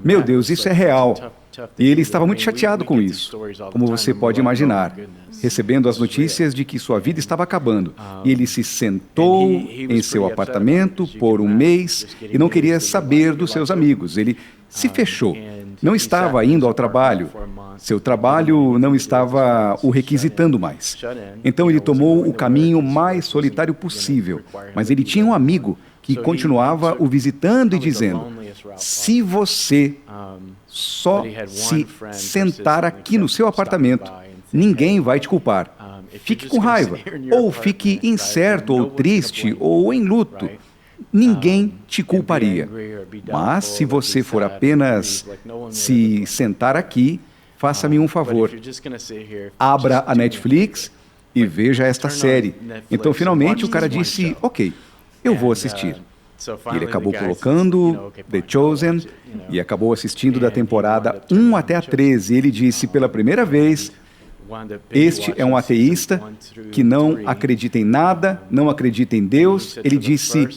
meu Deus, isso é real. E ele estava muito chateado com isso, como você pode imaginar, recebendo as notícias de que sua vida estava acabando. E ele se sentou em seu apartamento por 1 mês e não queria saber dos seus amigos. Ele se fechou. Não estava indo ao trabalho. Seu trabalho não estava o requisitando mais. Então ele tomou o caminho mais solitário possível. Mas ele tinha um amigo que continuava o visitando e dizendo: se você só se sentar aqui no seu apartamento, ninguém vai te culpar. Fique com raiva, ou fique incerto, ou triste, ou em luto. Ninguém te culparia. Mas se você for apenas se sentar aqui, faça-me um favor. Abra a Netflix e veja esta série. Então, finalmente, o cara disse, ok, eu vou assistir. Ele acabou colocando The Chosen e acabou assistindo da temporada 1 até a 13. Ele disse pela primeira vez, este é um ateísta que não acredita em nada, não acredita em Deus. Ele disse,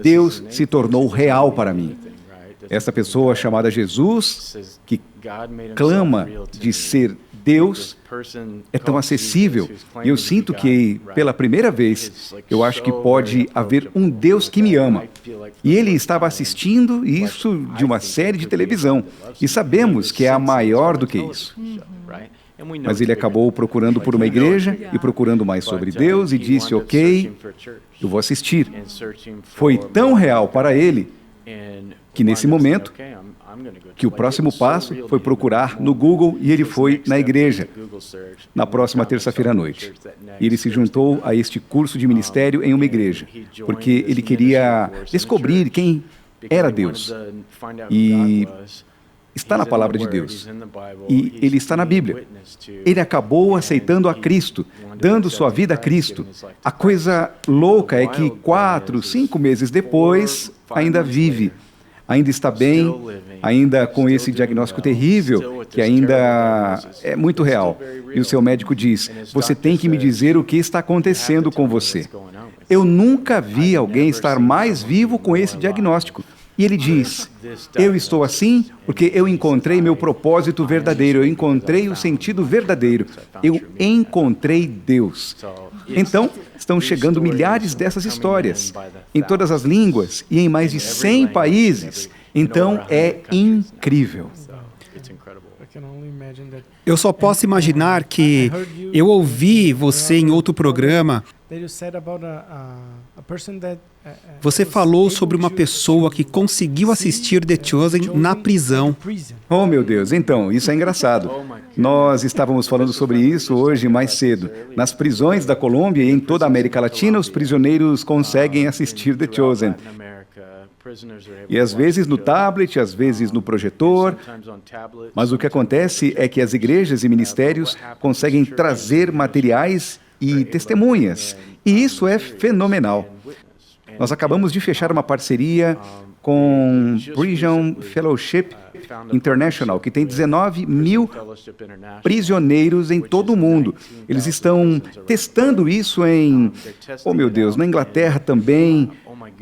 Deus se tornou real para mim. Essa pessoa chamada Jesus, que clama de ser Deus é tão acessível. E eu sinto que, pela primeira vez, eu acho que pode haver um Deus que me ama. E ele estava assistindo isso de uma série de televisão. E sabemos que é a maior do que isso. Mas ele acabou procurando por uma igreja e procurando mais sobre Deus e disse, ok, eu vou assistir. Foi tão real para ele que nesse momento, que o próximo passo foi procurar no Google e ele foi na igreja, na próxima terça-feira à noite. E ele se juntou a este curso de ministério em uma igreja, porque ele queria descobrir quem era Deus. E está na palavra de Deus. E ele está na Bíblia. Ele acabou aceitando a Cristo, dando sua vida a Cristo. A coisa louca é que 4, 5 meses depois, ainda vive. Ainda está bem, ainda com esse diagnóstico terrível, que ainda é muito real. E o seu médico diz, você tem que me dizer o que está acontecendo com você. Eu nunca vi alguém estar mais vivo com esse diagnóstico. E ele diz, eu estou assim porque eu encontrei meu propósito verdadeiro, eu encontrei o sentido verdadeiro, eu encontrei Deus. Então, estão chegando milhares dessas histórias, em todas as línguas e em mais de 100 países. Então, é incrível. Eu só posso imaginar que eu ouvi você em outro programa. Você falou sobre uma pessoa que conseguiu assistir The Chosen na prisão. Oh, meu Deus, então, isso é engraçado. Nós estávamos falando sobre isso hoje mais cedo. Nas prisões da Colômbia e em toda a América Latina, os prisioneiros conseguem assistir The Chosen. E às vezes no tablet, às vezes no projetor. Mas o que acontece é que as igrejas e ministérios conseguem trazer materiais e testemunhas. E isso é fenomenal. Nós acabamos de fechar uma parceria com Prison Fellowship International, que tem 19 mil prisioneiros em todo o mundo. Eles estão testando isso oh meu Deus, na Inglaterra também.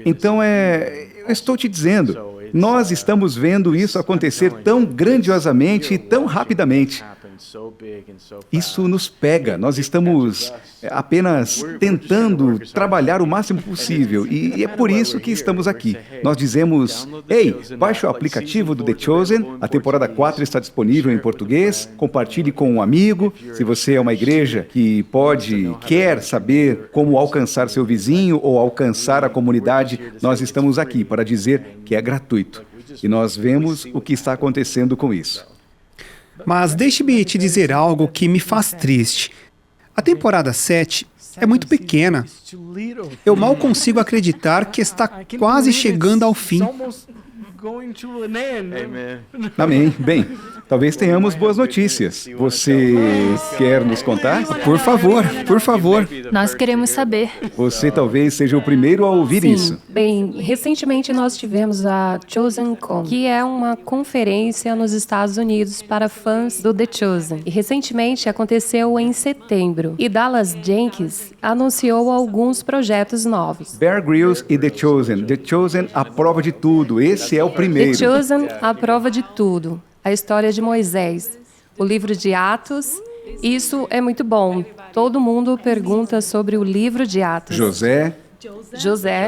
Então, eu estou te dizendo, nós estamos vendo isso acontecer tão grandiosamente e tão rapidamente. Isso nos pega, nós estamos apenas tentando trabalhar o máximo possível e é por isso que estamos aqui. Nós dizemos, ei, baixe o aplicativo do The Chosen, a temporada 4 está disponível em português, compartilhe com um amigo. Se você é uma igreja que quer saber como alcançar seu vizinho ou alcançar a comunidade, nós estamos aqui para dizer que é gratuito. E nós vemos o que está acontecendo com isso. Mas deixe-me te dizer algo que me faz triste. A temporada 7 é muito pequena. Eu mal consigo acreditar que está quase chegando ao fim. Amém. Bem, talvez tenhamos boas notícias. Você quer nos contar? Por favor, por favor. Nós queremos saber. Você talvez seja o primeiro a ouvir isso. Bem, recentemente nós tivemos a ChosenCon, que é uma conferência nos Estados Unidos para fãs do The Chosen. E recentemente aconteceu em setembro. E Dallas Jenkins anunciou alguns projetos novos. Bear Grylls e The Chosen. The Chosen, a prova de tudo. Esse é o primeiro. The Chosen, a prova de tudo. A história de Moisés. O livro de Atos. Isso é muito bom. Todo mundo pergunta sobre o livro de Atos. José.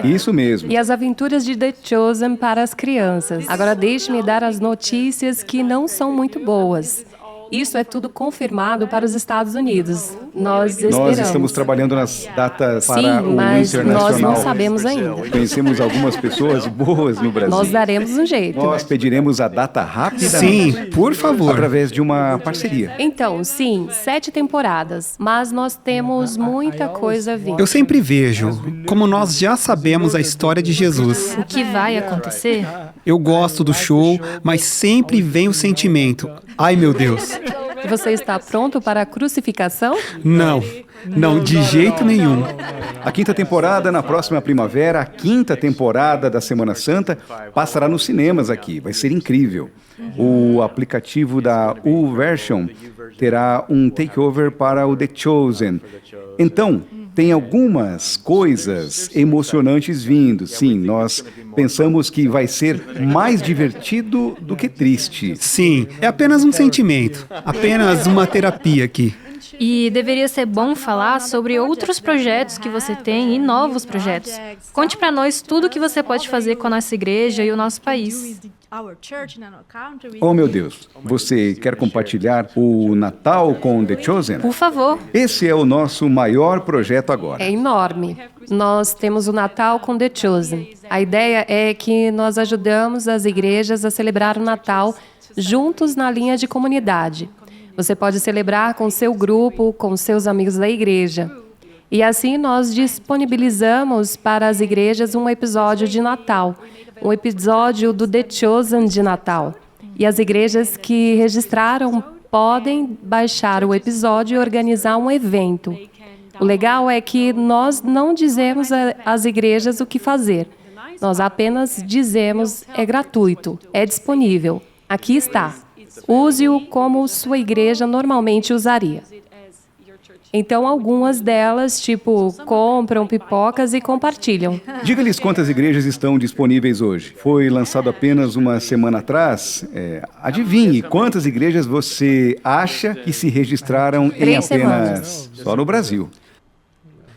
Isso mesmo. E as aventuras de The Chosen para as crianças. Agora deixe-me dar as notícias que não são muito boas. Isso é tudo confirmado para os Estados Unidos. Nós esperamos. Nós estamos trabalhando nas datas para o mas internacional. Nós não sabemos ainda. Conhecemos algumas pessoas boas no Brasil. Nós daremos um jeito. Nós pediremos a data rápida. Sim, por favor. Através de uma parceria. Então, sim, 7 temporadas. Mas nós temos muita coisa vindo. Eu sempre vejo, como nós já sabemos a história de Jesus. O que vai acontecer? Eu gosto do show, mas sempre vem o sentimento. Ai, meu Deus. Você está pronto para a crucificação? Não, de jeito nenhum. A 5ª temporada, na próxima primavera, a 5ª temporada da Semana Santa, passará nos cinemas aqui. Vai ser incrível. O aplicativo da YouVersion terá um takeover para o The Chosen. Então, tem algumas coisas emocionantes vindo. Sim, nós pensamos que vai ser mais divertido do que triste. Sim, é apenas um sentimento, apenas uma terapia aqui. E deveria ser bom falar sobre outros projetos que você tem e novos projetos. Conte para nós tudo o que você pode fazer com a nossa igreja e o nosso país. Oh, meu Deus, você quer compartilhar o Natal com The Chosen? Por favor. Esse é o nosso maior projeto agora. É enorme. Nós temos o Natal com The Chosen. A ideia é que nós ajudamos as igrejas a celebrar o Natal juntos na linha de comunidade. Você pode celebrar com seu grupo, com seus amigos da igreja. E assim nós disponibilizamos para as igrejas um episódio de Natal, um episódio do The Chosen de Natal. E as igrejas que registraram podem baixar o episódio e organizar um evento. O legal é que nós não dizemos às igrejas o que fazer. Nós apenas dizemos, é gratuito, é disponível, aqui está. Use-o como sua igreja normalmente usaria. Então, algumas delas, compram pipocas e compartilham. Diga-lhes quantas igrejas estão disponíveis hoje. Foi lançado apenas uma semana atrás. Adivinhe, quantas igrejas você acha que se registraram em apenas... Só no Brasil.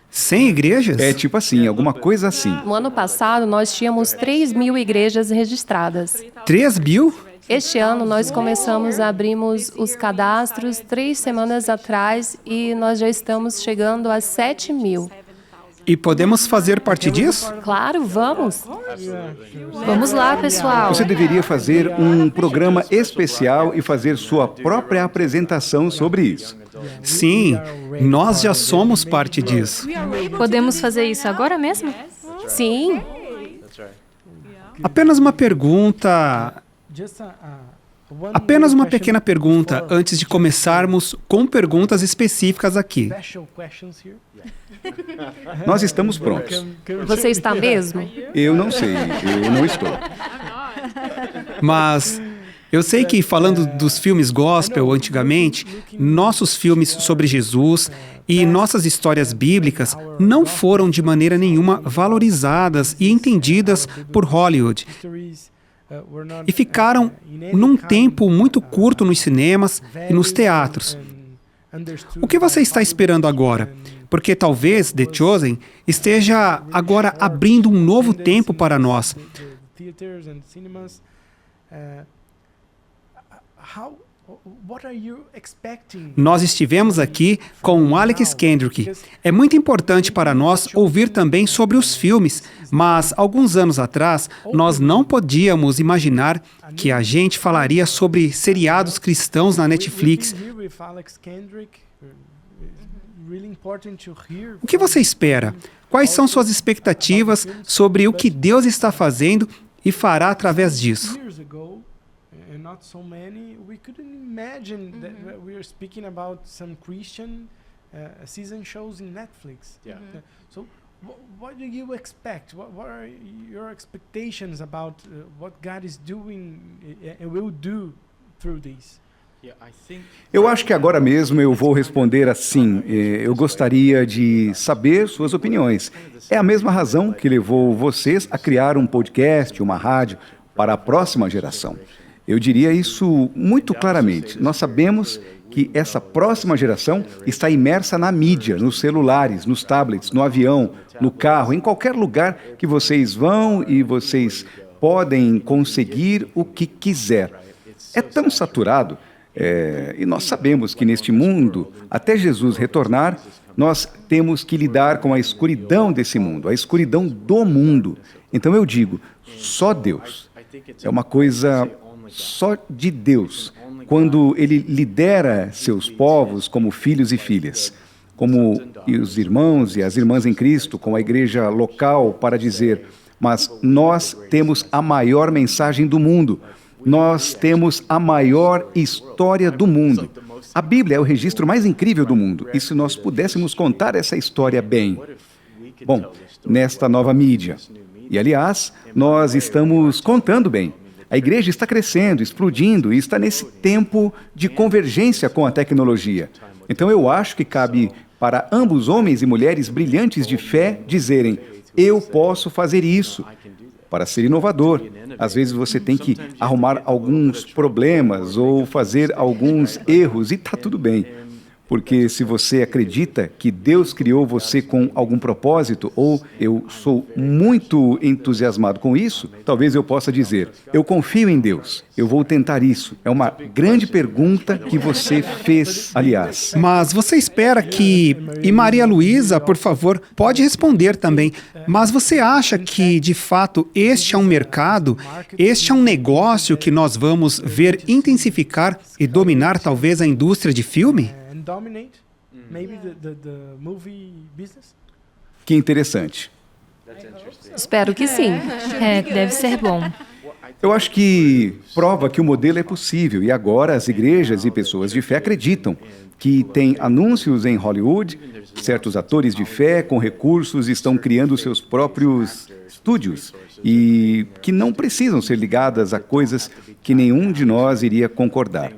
100 igrejas? É tipo assim, alguma coisa assim. No ano passado, nós tínhamos 3.000 igrejas registradas. 3.000? Este ano, nós abrimos os cadastros 3 semanas atrás e nós já estamos chegando a 7.000. E podemos fazer parte disso? Claro, vamos. Vamos lá, pessoal. Você deveria fazer um programa especial e fazer sua própria apresentação sobre isso. Sim, nós já somos parte disso. Podemos fazer isso agora mesmo? Sim. Apenas uma pergunta... Apenas uma pequena pergunta antes de começarmos com perguntas específicas aqui. Nós estamos prontos. Você está mesmo? Eu não sei, eu não estou. Mas eu sei que, falando dos filmes gospel antigamente, nossos filmes sobre Jesus e nossas histórias bíblicas não foram de maneira nenhuma valorizadas e entendidas por Hollywood. E ficaram num tempo muito curto nos cinemas e nos teatros. O que você está esperando agora? Porque talvez The Chosen esteja agora abrindo um novo tempo para nós. Nós estivemos aqui com o Alex Kendrick. É muito importante para nós ouvir também sobre os filmes, mas alguns anos atrás nós não podíamos imaginar que a gente falaria sobre seriados cristãos na Netflix. O que você espera? Quais são suas expectativas sobre o que Deus está fazendo e fará através disso? Not so many. We couldn't imagine that we are speaking about some Christian season shows in Netflix. So, what do you expect? What are your expectations about what God is doing and will do through this? Eu acho que agora mesmo eu vou responder assim. Eu gostaria de saber suas opiniões. É a mesma razão que levou vocês a criar um podcast, uma rádio, para a próxima geração. Eu diria isso muito claramente. Nós sabemos que essa próxima geração está imersa na mídia, nos celulares, nos tablets, no avião, no carro, em qualquer lugar que vocês vão e vocês podem conseguir o que quiser. É tão saturado, e nós sabemos que neste mundo, até Jesus retornar, nós temos que lidar com a escuridão desse mundo, a escuridão do mundo. Então eu digo, só Deus. É uma coisa só de Deus, quando Ele lidera seus povos como filhos e filhas, como os irmãos e as irmãs em Cristo, com a igreja local, para dizer, mas nós temos a maior mensagem do mundo, nós temos a maior história do mundo. A Bíblia é o registro mais incrível do mundo, e se nós pudéssemos contar essa história bem? Bom, nesta nova mídia, e aliás, nós estamos contando bem. A igreja está crescendo, explodindo e está nesse tempo de convergência com a tecnologia. Então eu acho que cabe para ambos homens e mulheres brilhantes de fé dizerem: eu posso fazer isso. Para ser inovador, às vezes você tem que arrumar alguns problemas ou fazer alguns erros e está tudo bem. Porque se você acredita que Deus criou você com algum propósito, ou eu sou muito entusiasmado com isso, talvez eu possa dizer: eu confio em Deus, eu vou tentar isso. É uma grande pergunta que você fez, aliás. Mas você espera que... E Maria Luísa, por favor, pode responder também. Mas você acha que, de fato, este é um mercado, este é um negócio que nós vamos ver intensificar e dominar talvez a indústria de filme? Dominate maybe the movie business? Que interessante. Espero que sim. Deve ser bom. Eu acho que prova que o modelo é possível e agora as igrejas e pessoas de fé acreditam que tem anúncios em Hollywood, certos atores de fé com recursos estão criando seus próprios estúdios e que não precisam ser ligadas a coisas que nenhum de nós iria concordar.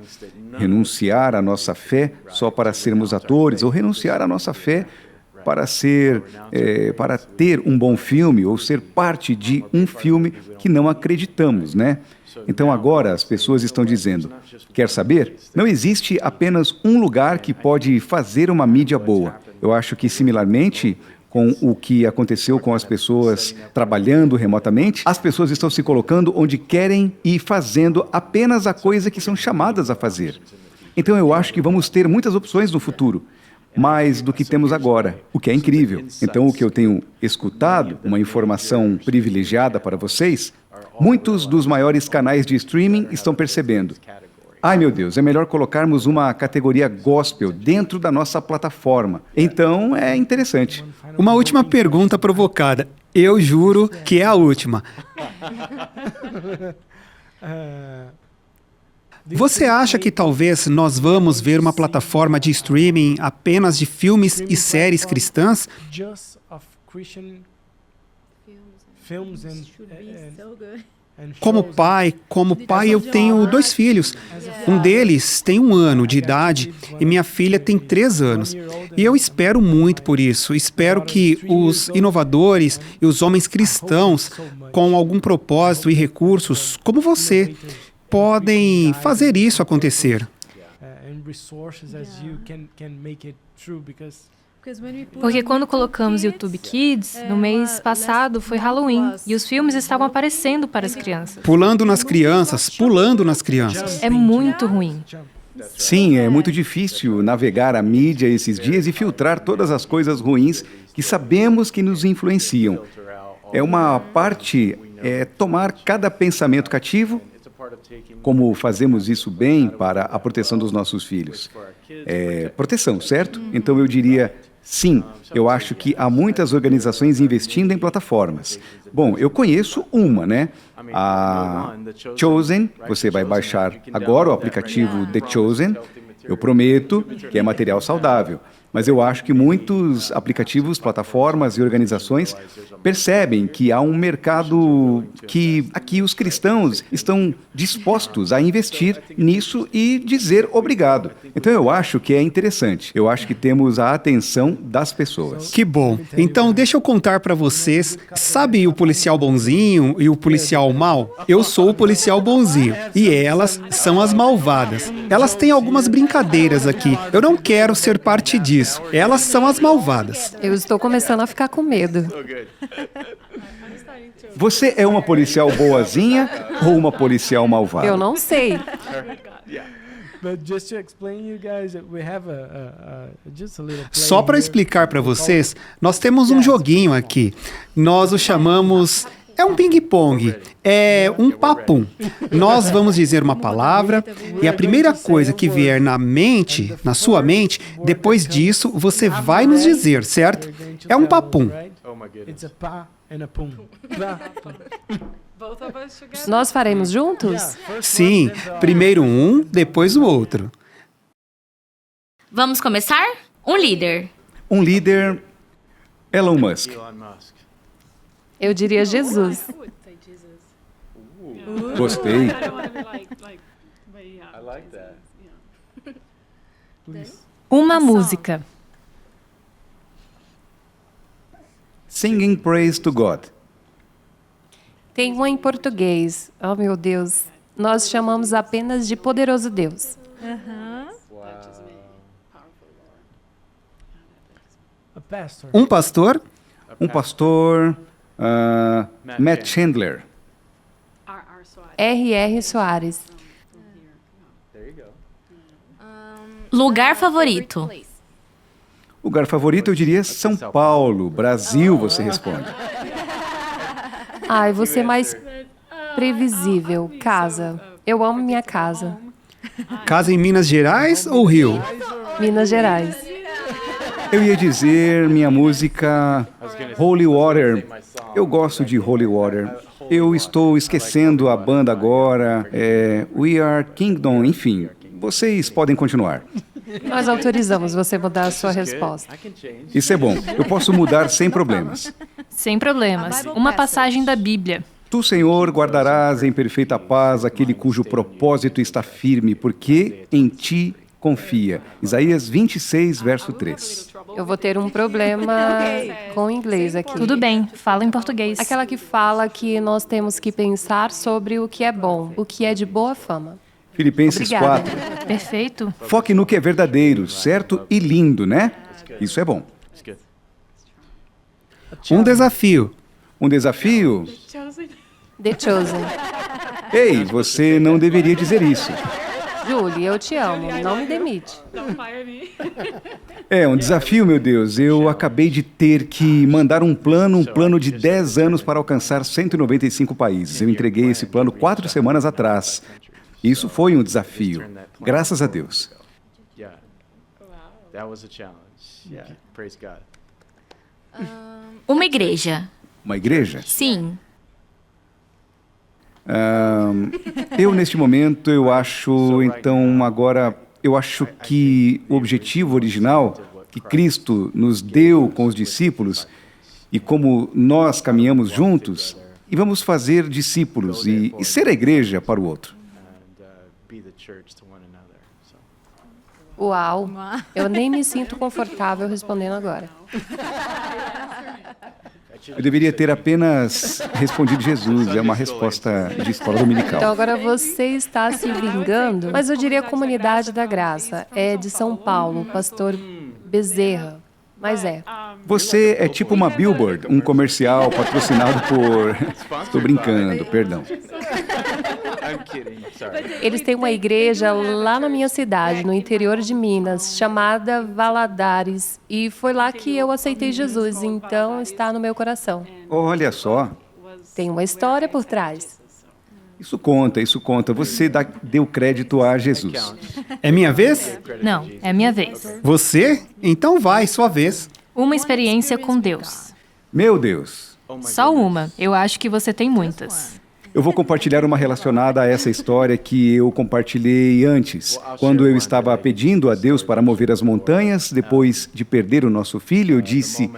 Renunciar à nossa fé só para sermos atores ou renunciar à nossa fé para ter um bom filme ou ser parte de um filme que não acreditamos, né? Então agora as pessoas estão dizendo: quer saber? Não existe apenas um lugar que pode fazer uma mídia boa. Eu acho que similarmente com o que aconteceu com as pessoas trabalhando remotamente, as pessoas estão se colocando onde querem e fazendo apenas a coisa que são chamadas a fazer. Então eu acho que vamos ter muitas opções no futuro, mais do que temos agora, o que é incrível. Então o que eu tenho escutado, uma informação privilegiada para vocês, muitos dos maiores canais de streaming estão percebendo: ai meu Deus, é melhor colocarmos uma categoria gospel dentro da nossa plataforma. Então é interessante. Uma última pergunta provocada. Eu juro que é a última. Você acha que talvez nós vamos ver uma plataforma de streaming apenas de filmes e séries cristãs? Como pai, eu tenho 2 filhos. Um deles tem 1 ano de idade e minha filha tem 3 anos. E eu espero muito por isso. Espero que os inovadores e os homens cristãos, com algum propósito e recursos, como você, podem fazer isso acontecer. Porque quando colocamos YouTube Kids, no mês passado foi Halloween e os filmes estavam aparecendo para as crianças. Pulando nas crianças. É muito ruim. Sim, é muito difícil navegar a mídia esses dias e filtrar todas as coisas ruins que sabemos que nos influenciam. É uma parte, tomar cada pensamento cativo, como fazemos isso bem para a proteção dos nossos filhos. Proteção, certo? Então eu diria: sim, eu acho que há muitas organizações investindo em plataformas. Bom, eu conheço uma, né? A Chosen, você vai baixar agora o aplicativo The Chosen. Eu prometo que é material saudável. Mas eu acho que muitos aplicativos, plataformas e organizações percebem que há um mercado que aqui os cristãos estão dispostos a investir nisso e dizer obrigado. Então eu acho que é interessante. Eu acho que temos a atenção das pessoas. Que bom. Então deixa eu contar para vocês. Sabe o policial bonzinho e o policial mau? Eu sou o policial bonzinho e elas são as malvadas. Elas têm algumas brincadeiras aqui. Eu não quero ser parte disso. Elas são as malvadas. Eu estou começando a ficar com medo. Você é uma policial boazinha ou uma policial malvada? Eu não sei. Só para explicar para vocês, nós temos um joguinho aqui. Nós o chamamos... É um ping-pong, é um papum. Nós vamos dizer uma palavra e a primeira coisa que vier na sua mente, depois disso você vai nos dizer, certo? É um papum. Nós faremos juntos? Sim, primeiro um, depois o outro. Vamos começar? Um líder. Um líder, Elon Musk. Eu diria Jesus. Gostei. Uma música. Singing praise to God. Tem uma em português. Oh, meu Deus. Nós chamamos apenas de Poderoso Deus. Um pastor? Um pastor, Matt Chandler. R.R. Soares. Lugar favorito. Lugar favorito, eu diria São Paulo, Brasil, você responde. Ai, você é mais previsível. Casa. Eu amo minha casa. Casa em Minas Gerais ou Rio? Minas Gerais. Eu ia dizer minha música Holy Water. Eu gosto de Holy Water. Eu estou esquecendo a banda agora. We Are Kingdom, enfim. Vocês podem continuar. Nós autorizamos você mudar a sua resposta. Isso é bom. Eu posso mudar sem problemas. Sem problemas. Uma passagem da Bíblia. Tu, Senhor, guardarás em perfeita paz aquele cujo propósito está firme, porque em ti confia. Isaías 26, verso 3. Eu vou ter um problema com o inglês aqui. Tudo bem, fala em português. Aquela que fala que nós temos que pensar sobre o que é bom, o que é de boa fama. Filipenses Obrigada. 4. Perfeito. Foque no que é verdadeiro, certo e lindo, né? Isso é bom. Um desafio. Um desafio? The Chosen. Ei, você não deveria dizer isso. Julie, eu te amo. Não me demite. É um desafio, meu Deus. Eu acabei de ter que mandar um plano de 10 anos para alcançar 195 países. Eu entreguei esse plano 4 semanas atrás. Isso foi um desafio. Graças a Deus. Uma igreja. Uma igreja? Sim. Eu, neste momento, eu acho que o objetivo original que Cristo nos deu com os discípulos e como nós caminhamos juntos, e vamos fazer discípulos e ser a igreja para o outro. Uau, eu nem me sinto confortável respondendo agora. Eu deveria ter apenas respondido Jesus, é uma resposta de escola dominical. Então agora você está se vingando, mas eu diria Comunidade da Graça, é de São Paulo, pastor Bezerra, mas é. Você é tipo uma billboard, um comercial patrocinado por... Estou brincando, perdão. Eles têm uma igreja lá na minha cidade, no interior de Minas, chamada Valadares. E foi lá que eu aceitei Jesus, então está no meu coração. Olha só. Tem uma história por trás. Isso conta, isso conta. Você deu crédito a Jesus. É minha vez? Não, é minha vez. Você? Então vai, sua vez. Uma experiência com Deus. Meu Deus. Só uma. Eu acho que você tem muitas. Eu vou compartilhar uma relacionada a essa história que eu compartilhei antes. Quando eu estava pedindo a Deus para mover as montanhas, depois de perder o nosso filho, eu disse: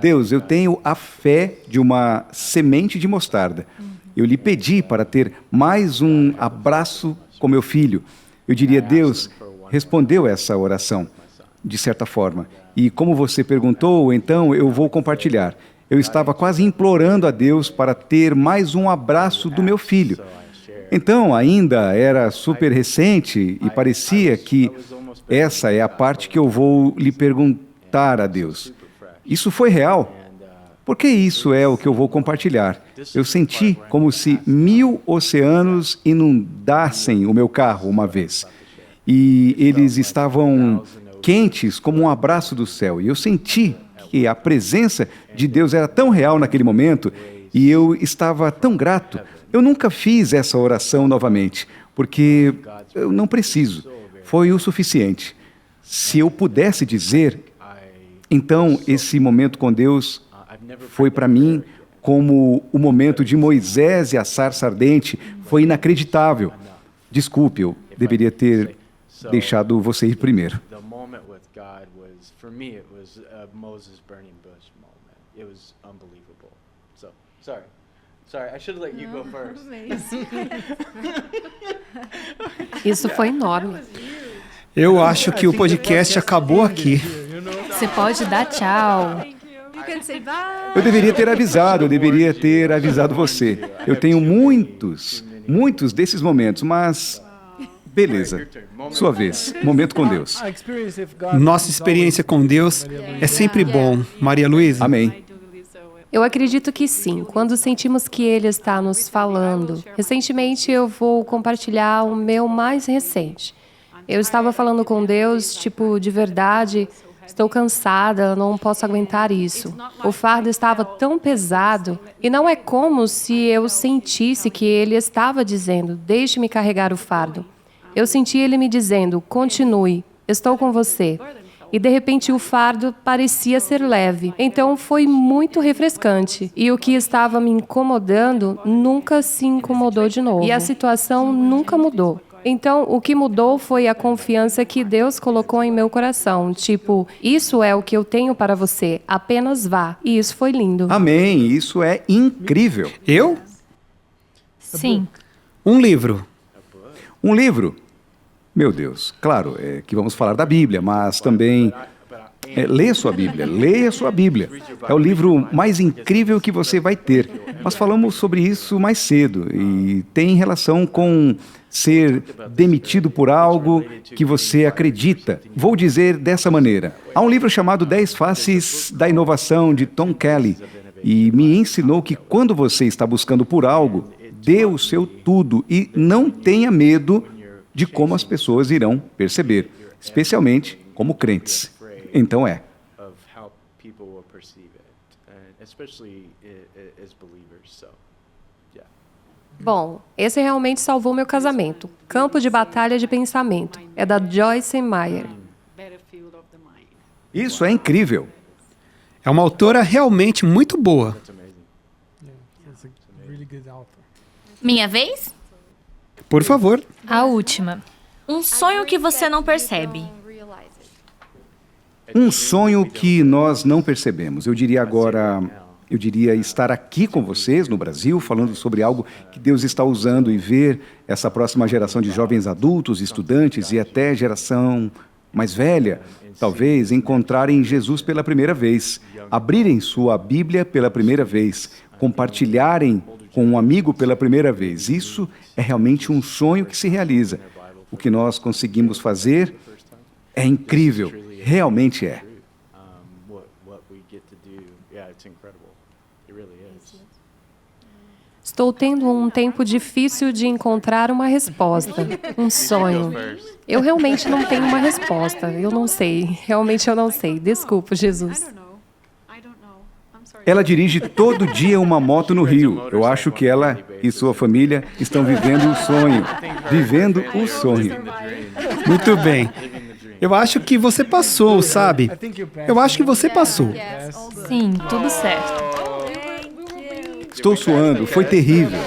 Deus, eu tenho a fé de uma semente de mostarda. Eu lhe pedi para ter mais um abraço com meu filho. Eu diria: Deus respondeu essa oração, de certa forma. E como você perguntou, então eu vou compartilhar. Eu estava quase implorando a Deus para ter mais um abraço do meu filho. Então, ainda era super recente e parecia que essa é a parte que eu vou lhe perguntar a Deus. Isso foi real? Porque isso é o que eu vou compartilhar. Eu senti como se 1000 oceanos inundassem o meu carro uma vez. E eles estavam quentes como um abraço do céu. E eu senti que a presença de Deus era tão real naquele momento e eu estava tão grato. Eu nunca fiz essa oração novamente, porque eu não preciso. Foi o suficiente. Se eu pudesse dizer, então esse momento com Deus foi para mim como o momento de Moisés e a sarça ardente. Foi inacreditável. Desculpe, eu deveria ter deixado você ir primeiro. For me, it was a Moses burning bush moment. It was unbelievable. So, sorry, I should have let you go first. Isso foi enorme. Eu acho que o podcast acabou aqui. Você pode dar tchau. Eu deveria ter avisado você. Eu tenho muitos desses momentos, mas... Beleza, sua vez. Momento com Deus. Nossa experiência com Deus é sempre bom. Maria Luísa? Amém. Eu acredito que sim, quando sentimos que Ele está nos falando. Recentemente eu vou compartilhar o meu mais recente. Eu estava falando com Deus, de verdade, estou cansada, não posso aguentar isso. O fardo estava tão pesado e não é como se eu sentisse que Ele estava dizendo, deixe-me carregar o fardo. Eu senti Ele me dizendo, continue, estou com você. E de repente o fardo parecia ser leve. Então foi muito refrescante. E o que estava me incomodando nunca se incomodou de novo. E a situação nunca mudou. Então, o que mudou foi a confiança que Deus colocou em meu coração. Isso é o que eu tenho para você, apenas vá. E isso foi lindo. Amém, isso é incrível. Eu? Sim. Um livro. Um livro? Meu Deus, claro, que vamos falar da Bíblia, mas também... leia sua Bíblia. É o livro mais incrível que você vai ter. Nós falamos sobre isso mais cedo e tem relação com ser demitido por algo que você acredita. Vou dizer dessa maneira. Há um livro chamado 10 Faces da Inovação, de Tom Kelly, e me ensinou que quando você está buscando por algo, dê o seu tudo e não tenha medo de como as pessoas irão perceber, especialmente como crentes. Então Bom, esse realmente salvou meu casamento. Campo de Batalha de Pensamento. É da Joyce Meyer. Isso é incrível. É uma autora realmente muito boa. Minha vez? Por favor. A última. Um sonho que você não percebe. Um sonho que nós não percebemos. Eu diria estar aqui com vocês no Brasil, falando sobre algo que Deus está usando e ver essa próxima geração de jovens adultos, estudantes e até geração mais velha, talvez encontrarem Jesus pela primeira vez, abrirem sua Bíblia pela primeira vez, compartilharem com um amigo pela primeira vez. Isso é realmente um sonho que se realiza. O que nós conseguimos fazer é incrível, realmente é. Estou tendo um tempo difícil de encontrar uma resposta, um sonho. Eu realmente não tenho uma resposta, eu não sei, realmente eu não sei. Desculpa, Jesus. Ela dirige todo dia uma moto no Rio. Eu acho que ela e sua família estão vivendo o sonho. Vivendo o sonho. Muito bem. Eu acho que você passou, sabe? Eu acho que você passou. Sim, tudo certo. Estou suando, foi terrível.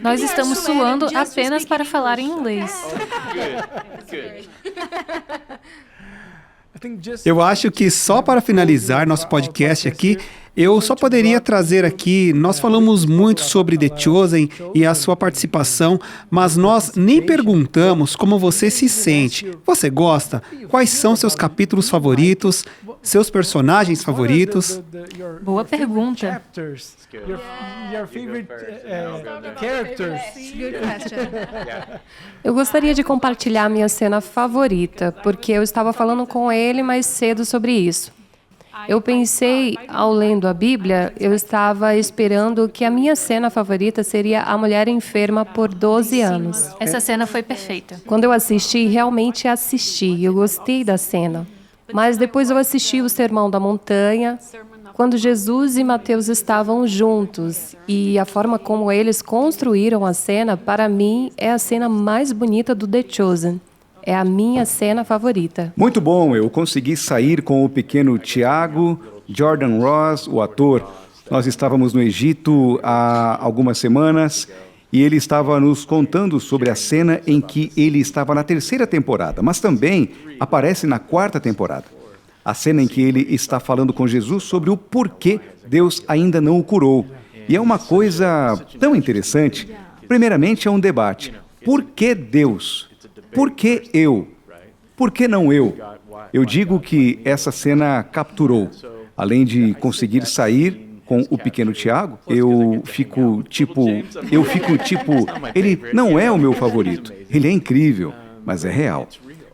Nós estamos suando apenas para falar em inglês. Eu acho que só para finalizar nosso podcast aqui, eu só poderia trazer aqui, nós falamos muito sobre The Chosen e a sua participação, mas nós nem perguntamos como você se sente. Você gosta? Quais são seus capítulos favoritos? Seus personagens favoritos? Boa pergunta. Eu gostaria de compartilhar minha cena favorita, porque eu estava falando com ele mais cedo sobre isso. Eu pensei, ao lendo a Bíblia, eu estava esperando que a minha cena favorita seria a mulher enferma por 12 anos. Essa cena foi perfeita. Quando eu assisti, realmente assisti, eu gostei da cena. Mas depois eu assisti o Sermão da Montanha, quando Jesus e Mateus estavam juntos. E a forma como eles construíram a cena, para mim, é a cena mais bonita do The Chosen. É a minha cena favorita. Muito bom, eu consegui sair com o pequeno Tiago, Jordan Ross, o ator. Nós estávamos no Egito há algumas semanas e ele estava nos contando sobre a cena em que ele estava na 3ª temporada, mas também aparece na 4ª temporada. A cena em que ele está falando com Jesus sobre o porquê Deus ainda não o curou. E é uma coisa tão interessante. Primeiramente, é um debate. Por que Deus? Por que eu? Por que não eu? Eu digo que essa cena capturou. Além de conseguir sair com o pequeno Tiago, eu fico tipo, ele não é o meu favorito. Ele é incrível, mas é real.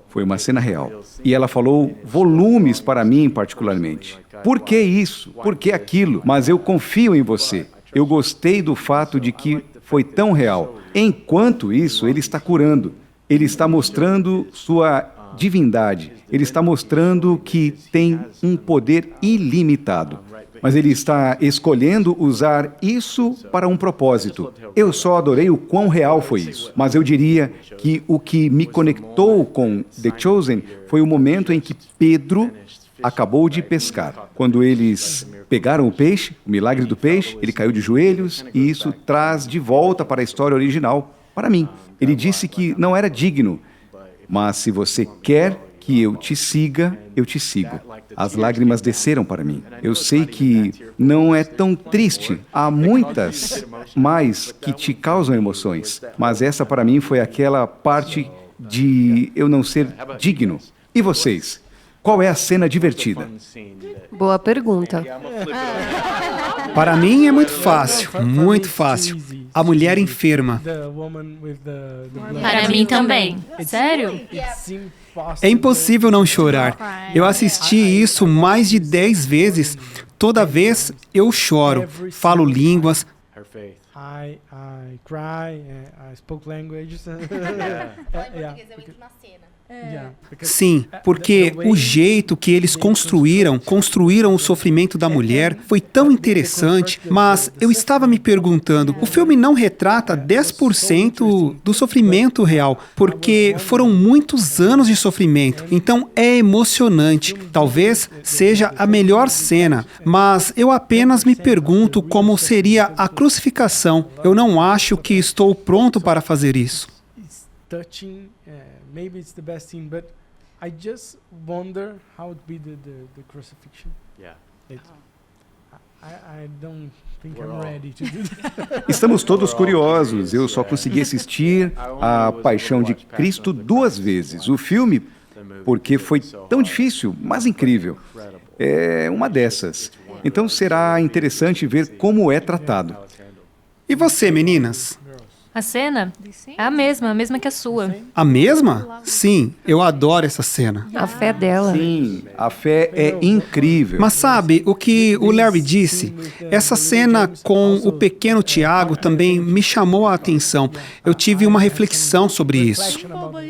Foi uma cena real. E ela falou volumes para mim particularmente. Por que isso? Por que aquilo? Mas eu confio em você. Eu gostei do fato de que foi tão real. Enquanto isso, ele está curando. Ele está mostrando sua divindade. Ele está mostrando que tem um poder ilimitado. Mas ele está escolhendo usar isso para um propósito. Eu só adorei o quão real foi isso. Mas eu diria que o que me conectou com The Chosen foi o momento em que Pedro acabou de pescar. Quando eles pegaram o peixe, o milagre do peixe, ele caiu de joelhos e isso traz de volta para a história original, para mim. Ele disse que não era digno, mas se você quer que eu te siga, eu te sigo. As lágrimas desceram para mim. Eu sei que não é tão triste. Há muitas mais que te causam emoções. Mas essa para mim foi aquela parte de eu não ser digno. E vocês? Qual é a cena divertida? Boa pergunta. Para mim é muito fácil, muito fácil. A mulher enferma. Para mim também. Sério? É impossível não chorar. Eu assisti isso mais de 10 vezes. Toda vez eu choro, falo línguas. I cry, I spoke languages. Sim, porque o jeito que eles construíram o sofrimento da mulher foi tão interessante, mas eu estava me perguntando, o filme não retrata 10% do sofrimento real, porque foram muitos anos de sofrimento, então é emocionante. Talvez seja a melhor cena, mas eu apenas me pergunto como seria a crucificação. Eu não acho que estou pronto para fazer isso. Maybe it's the best scene, but I just wonder how would be the crucifixion. Yeah. I don't think I'm ready to do that. Estamos todos curiosos. Eu só consegui assistir a Paixão de Cristo 2 vezes. O filme, porque foi tão difícil, mas incrível. É uma dessas. Então será interessante ver como é tratado. E você, meninas? A cena é a mesma que a sua. A mesma? Sim, eu adoro essa cena. A fé dela. Sim, a fé é incrível. Mas sabe, o que o Larry disse? Essa cena com o pequeno Tiago também me chamou a atenção. Eu tive uma reflexão sobre isso.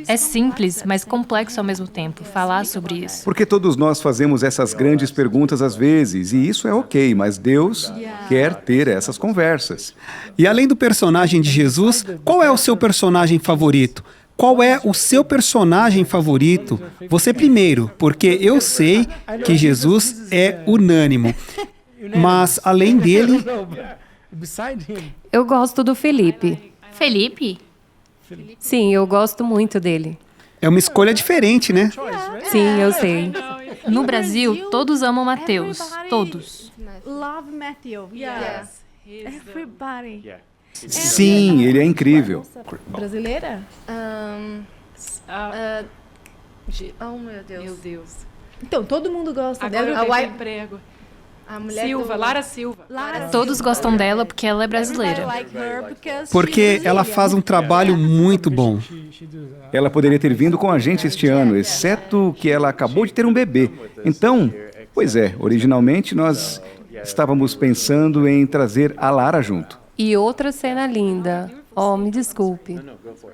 É simples, mas complexo ao mesmo tempo, falar sobre isso. Porque todos nós fazemos essas grandes perguntas às vezes, e isso é ok, mas Deus quer ter essas conversas. E além do personagem de Jesus, qual é o seu personagem favorito? Qual é o seu personagem favorito? Você primeiro, porque eu sei que Jesus é unânime. Mas, além dele... Eu gosto do Felipe. Felipe? Sim, eu gosto muito dele. É uma escolha diferente, né? Sim, eu sei. No Brasil, todos amam Mateus. Todos. Love Matthew. Yes. Everybody. Sim, ele é incrível. Brasileira? Oh, meu Deus. Meu Deus. Então, todo mundo gosta Agora dela. eu tenho emprego. A mulher Silva, do... Lara Silva. Todos gostam dela porque ela é brasileira. Porque ela faz um trabalho muito bom. Ela poderia ter vindo com a gente este ano, exceto que ela acabou de ter um bebê. Então, pois é, originalmente nós estávamos pensando em trazer a Lara junto. E outra cena linda. Oh, me desculpe.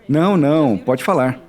Não, pode falar.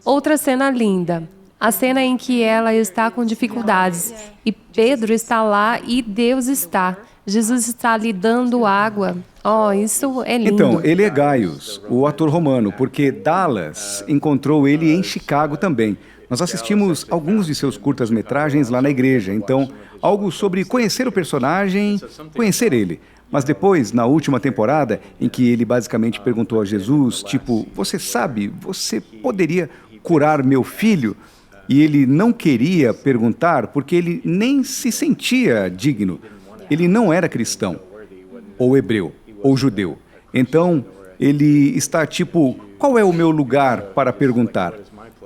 Outra cena linda. A cena em que ela está com dificuldades e Pedro está lá e Deus está. Jesus está lhe dando água. Oh, isso é lindo. Então, ele é Gaius, o ator romano, porque Dallas encontrou ele em Chicago também. Nós assistimos alguns de seus curtas-metragens lá na igreja, então, algo sobre conhecer o personagem, conhecer ele. Mas depois, na última temporada, em que ele basicamente perguntou a Jesus, tipo, você sabe, você poderia curar meu filho? E ele não queria perguntar porque ele nem se sentia digno. Ele não era cristão, ou hebreu, ou judeu. Então, ele está tipo, qual é o meu lugar para perguntar?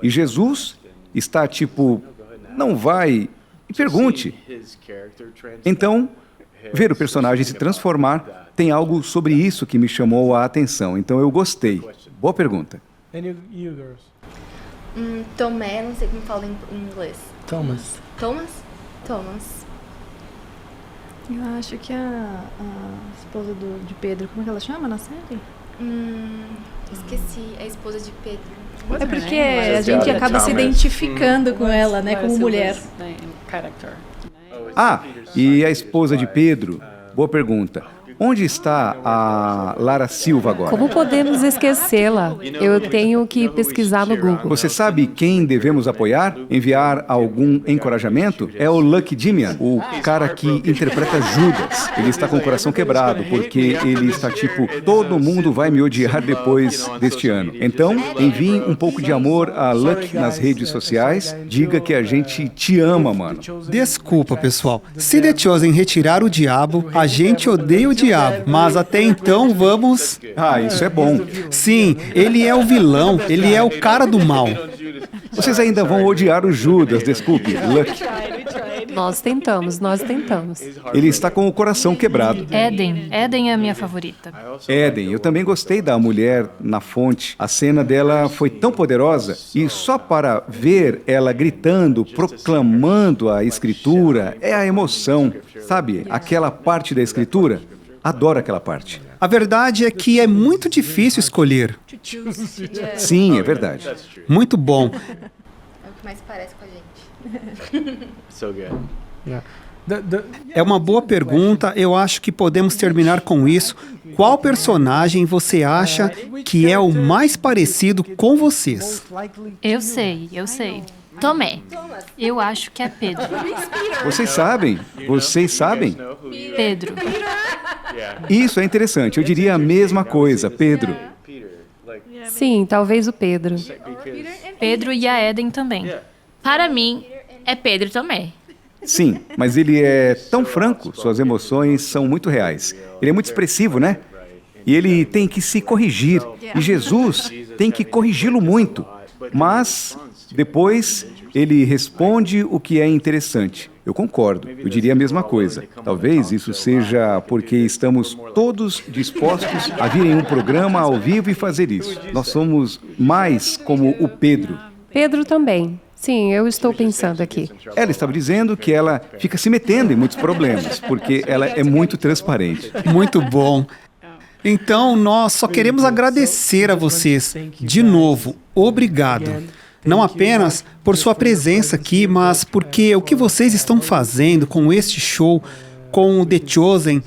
E Jesus está tipo, não vai e pergunte. Então, ver o personagem se transformar tem algo sobre isso que me chamou a atenção. Então eu gostei. Boa pergunta. Tomé, não sei como fala em inglês. Thomas. Eu acho que a esposa de Pedro, como é que ela chama na série? Esqueci, a esposa de Pedro. É porque a gente acaba se identificando com ela, né, como mulher. Ah, e a esposa de Pedro? Boa pergunta. Onde está a Lara Silva agora? Como podemos esquecê-la? Eu tenho que pesquisar no Google. Você sabe quem devemos apoiar? Enviar algum encorajamento? É o Lucky Dimian, o cara que interpreta Judas. Ele está com o coração quebrado, porque ele está tipo, todo mundo vai me odiar depois deste ano. Então, envie um pouco de amor a Lucky nas redes sociais. Diga que a gente te ama, mano. Desculpa, pessoal. Se The Chosen retirar o diabo, a gente odeia o diabo. Mas até então vamos... Ah, isso é bom. Sim, ele é o vilão, ele é o cara do mal. Vocês ainda vão odiar o Judas, desculpe, Lucky. Nós tentamos. Ele está com o coração quebrado. Eden é a minha favorita. Eden, eu também gostei da mulher na fonte. A cena dela foi tão poderosa e só para ver ela gritando, proclamando a escritura, é a emoção. Sabe, aquela parte da escritura? Adoro aquela parte. A verdade é que é muito difícil escolher. Sim, é verdade. Muito bom. É o que mais parece com a gente. So good. É uma boa pergunta. Eu acho que podemos terminar com isso. Qual personagem você acha que é o mais parecido com vocês? Eu sei. Tomé. Eu acho que é Pedro. Vocês sabem? Pedro. Isso é interessante. Eu diria a mesma coisa, Pedro. Sim, talvez o Pedro. Pedro e a Eden também. Para mim, é Pedro Tomé. Sim, mas ele é tão franco, suas emoções são muito reais. Ele é muito expressivo, né? E ele tem que se corrigir. E Jesus tem que corrigi-lo muito. Mas depois ele responde o que é interessante. Eu concordo, eu diria a mesma coisa. Talvez isso seja porque estamos todos dispostos a vir em um programa ao vivo e fazer isso. Nós somos mais como o Pedro. Pedro também. Sim, eu estou pensando aqui. Ela estava dizendo que ela fica se metendo em muitos problemas, porque ela é muito transparente. Muito bom. Então, nós só queremos agradecer a vocês. De novo, obrigado. Não apenas por sua presença aqui, mas porque o que vocês estão fazendo com este show, com o The Chosen.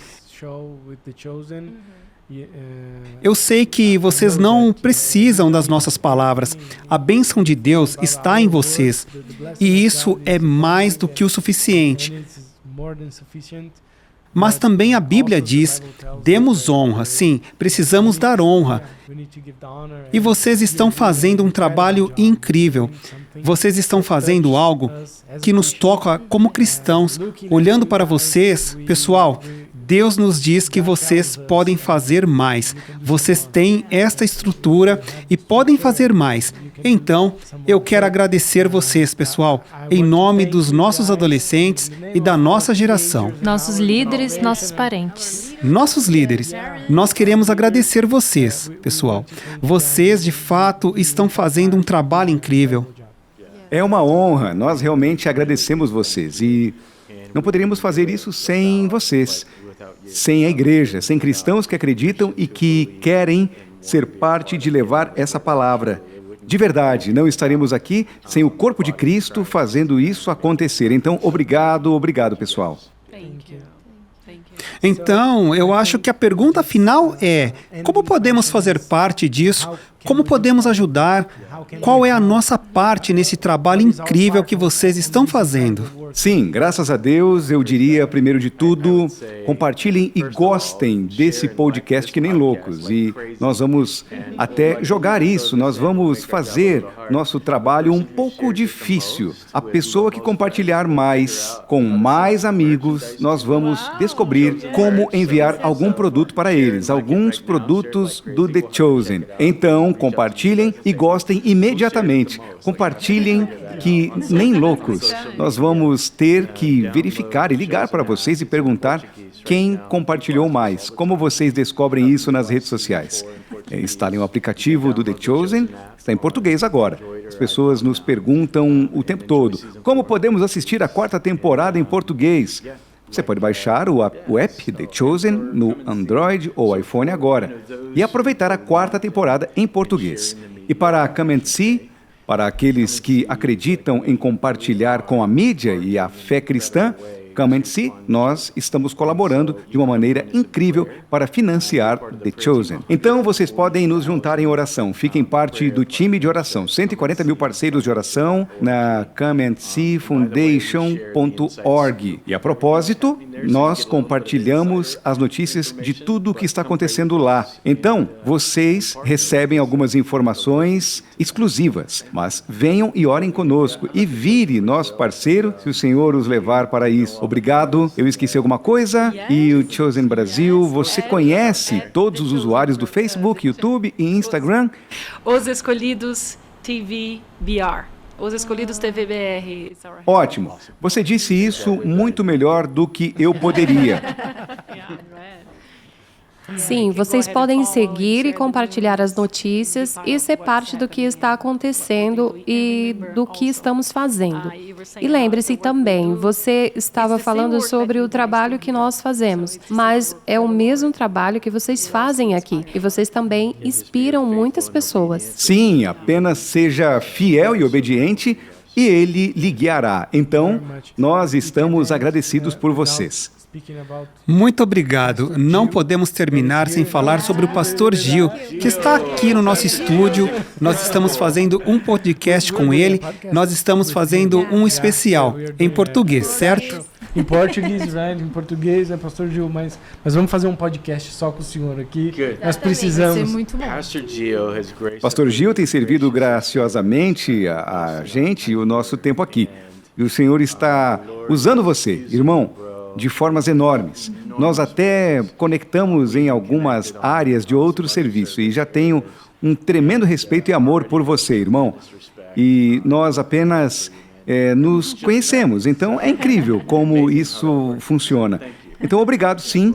Eu sei que vocês não precisam das nossas palavras. A bênção de Deus está em vocês. E isso é mais do que o suficiente. Mas também a Bíblia diz, demos honra. Sim, precisamos dar honra. E vocês estão fazendo um trabalho incrível. Vocês estão fazendo algo que nos toca como cristãos. Olhando para vocês, pessoal, Deus nos diz que vocês podem fazer mais. Vocês têm esta estrutura e podem fazer mais. Então, eu quero agradecer vocês, pessoal, em nome dos nossos adolescentes e da nossa geração. Nossos líderes, nossos parentes. Nossos líderes, nós queremos agradecer vocês, pessoal. Vocês, de fato, estão fazendo um trabalho incrível. É uma honra, nós realmente agradecemos vocês e não poderíamos fazer isso sem vocês. Sem a igreja, sem cristãos que acreditam e que querem ser parte de levar essa palavra. De verdade, não estaremos aqui sem o corpo de Cristo fazendo isso acontecer. Então, obrigado, pessoal. Então, eu acho que a pergunta final é: como podemos fazer parte disso Como podemos ajudar? Qual é a nossa parte nesse trabalho incrível que vocês estão fazendo? Sim, graças a Deus, eu diria, primeiro de tudo, compartilhem e gostem desse podcast que nem loucos. E nós vamos até jogar isso, nós vamos fazer nosso trabalho um pouco difícil. A pessoa que compartilhar mais, com mais amigos, nós vamos descobrir como enviar algum produto para eles, alguns produtos do The Chosen. Então, compartilhem e gostem imediatamente. Compartilhem que nem loucos. Nós vamos ter que verificar e ligar para vocês e perguntar quem compartilhou mais. Como vocês descobrem isso nas redes sociais? Instalem o aplicativo do The Chosen, está em português agora. As pessoas nos perguntam o tempo todo, como podemos assistir a 4ª temporada em português? Você pode baixar o app The Chosen no Android ou iPhone agora e aproveitar a 4ª temporada em português. E para a Come and See, para aqueles que acreditam em compartilhar com a mídia e a fé cristã, Come and See, nós estamos colaborando de uma maneira incrível para financiar The Chosen. Então, vocês podem nos juntar em oração. Fiquem parte do time de oração. 140 mil parceiros de oração na comeandseefoundation.org. E a propósito, nós compartilhamos as notícias de tudo o que está acontecendo lá. Então, vocês recebem algumas informações exclusivas, mas venham e orem conosco e vire nosso parceiro se o Senhor os levar para isso. Obrigado. Eu esqueci alguma coisa? E o Chosen Brasil, você conhece todos os usuários do Facebook, YouTube e Instagram? Os Escolhidos TV BR. Os Escolhidos TV BR. Ótimo. Você disse isso muito melhor do que eu poderia. Sim, vocês podem seguir e compartilhar as notícias e ser parte do que está acontecendo e do que estamos fazendo. E lembre-se também, você estava falando sobre o trabalho que nós fazemos, mas é o mesmo trabalho que vocês fazem aqui. E vocês também inspiram muitas pessoas. Sim, apenas seja fiel e obediente e Ele lhe guiará. Então, nós estamos agradecidos por vocês. Muito obrigado. Não podemos terminar sem falar sobre o pastor Gil, que está aqui no nosso estúdio. Nós estamos fazendo um podcast com ele. Nós estamos fazendo um especial em português, certo? Em português, right? Em português, pastor Gil, mas vamos fazer um podcast só com o senhor aqui. Nós precisamos. Vai ser muito bom. Pastor Gil tem servido graciosamente a gente e o nosso tempo aqui. E o Senhor está usando você, irmão, de formas enormes. Nós até conectamos em algumas áreas de outro serviço e já tenho um tremendo respeito e amor por você, irmão. E nós apenas nos conhecemos, então é incrível como isso funciona. Então, obrigado, sim,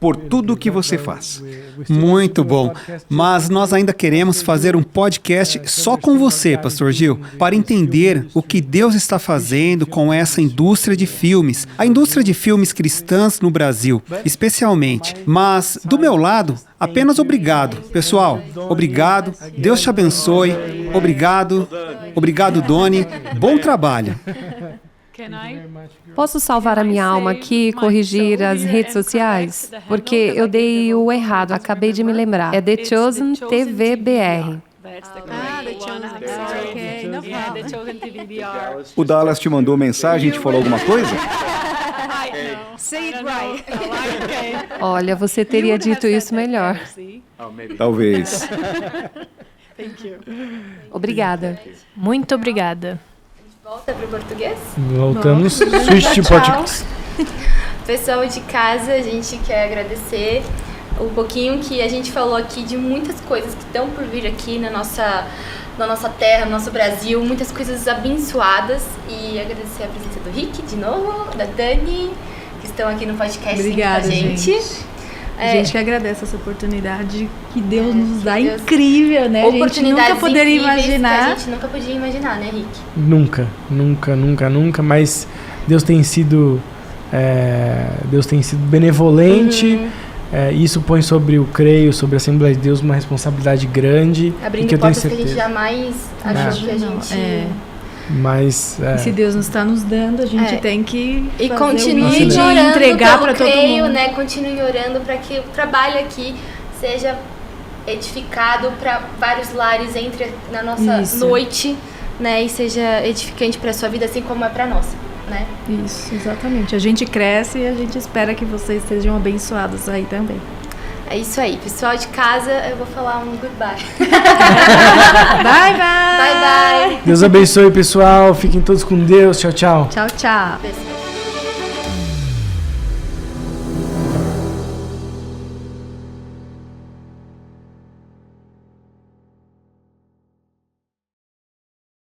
por tudo que você faz. Muito bom. Mas nós ainda queremos fazer um podcast só com você, pastor Gil, para entender o que Deus está fazendo com essa indústria de filmes, a indústria de filmes cristãs no Brasil, especialmente. Mas, do meu lado, apenas obrigado. Pessoal, obrigado. Deus te abençoe. Obrigado. Obrigado, Doni. Bom trabalho. Posso salvar a minha alma aqui e corrigir as redes sociais? Porque eu dei o errado, acabei de me lembrar. É The Chosen TV BR. O Dallas te mandou mensagem e te falou alguma coisa? Olha, você teria dito isso melhor. Talvez. Obrigada. Muito obrigada. Volta para o português? Voltamos. Switch to português. Pessoal de casa, a gente quer agradecer um pouquinho que a gente falou aqui de muitas coisas que estão por vir aqui na nossa terra, no nosso Brasil, muitas coisas abençoadas, e agradecer a presença do Rick de novo, da Dani, que estão aqui no podcast. Obrigada, com a gente. A gente que agradece essa oportunidade que Deus nos dá, incrível, né? A gente nunca poderia imaginar. Que a gente nunca podia imaginar, né, Rick? Nunca, mas Deus tem sido benevolente. Isso põe sobre o CREIO, sobre a Assembleia de Deus, uma responsabilidade grande. Abrindo que portas que a gente jamais achou que a gente... Mas, E se Deus não está nos dando, a gente tem que e continue orando entregar para todo mundo, né? Continue orando para que o trabalho aqui seja edificado para vários lares, entre na nossa noite, né? E seja edificante para sua vida, assim como é para nossa, né? Isso, exatamente. A gente cresce e a gente espera que vocês sejam abençoados aí também. É isso aí, pessoal de casa, eu vou falar um goodbye. Bye, bye! Bye, bye! Deus abençoe, pessoal. Fiquem todos com Deus. Tchau, tchau. Tchau, tchau.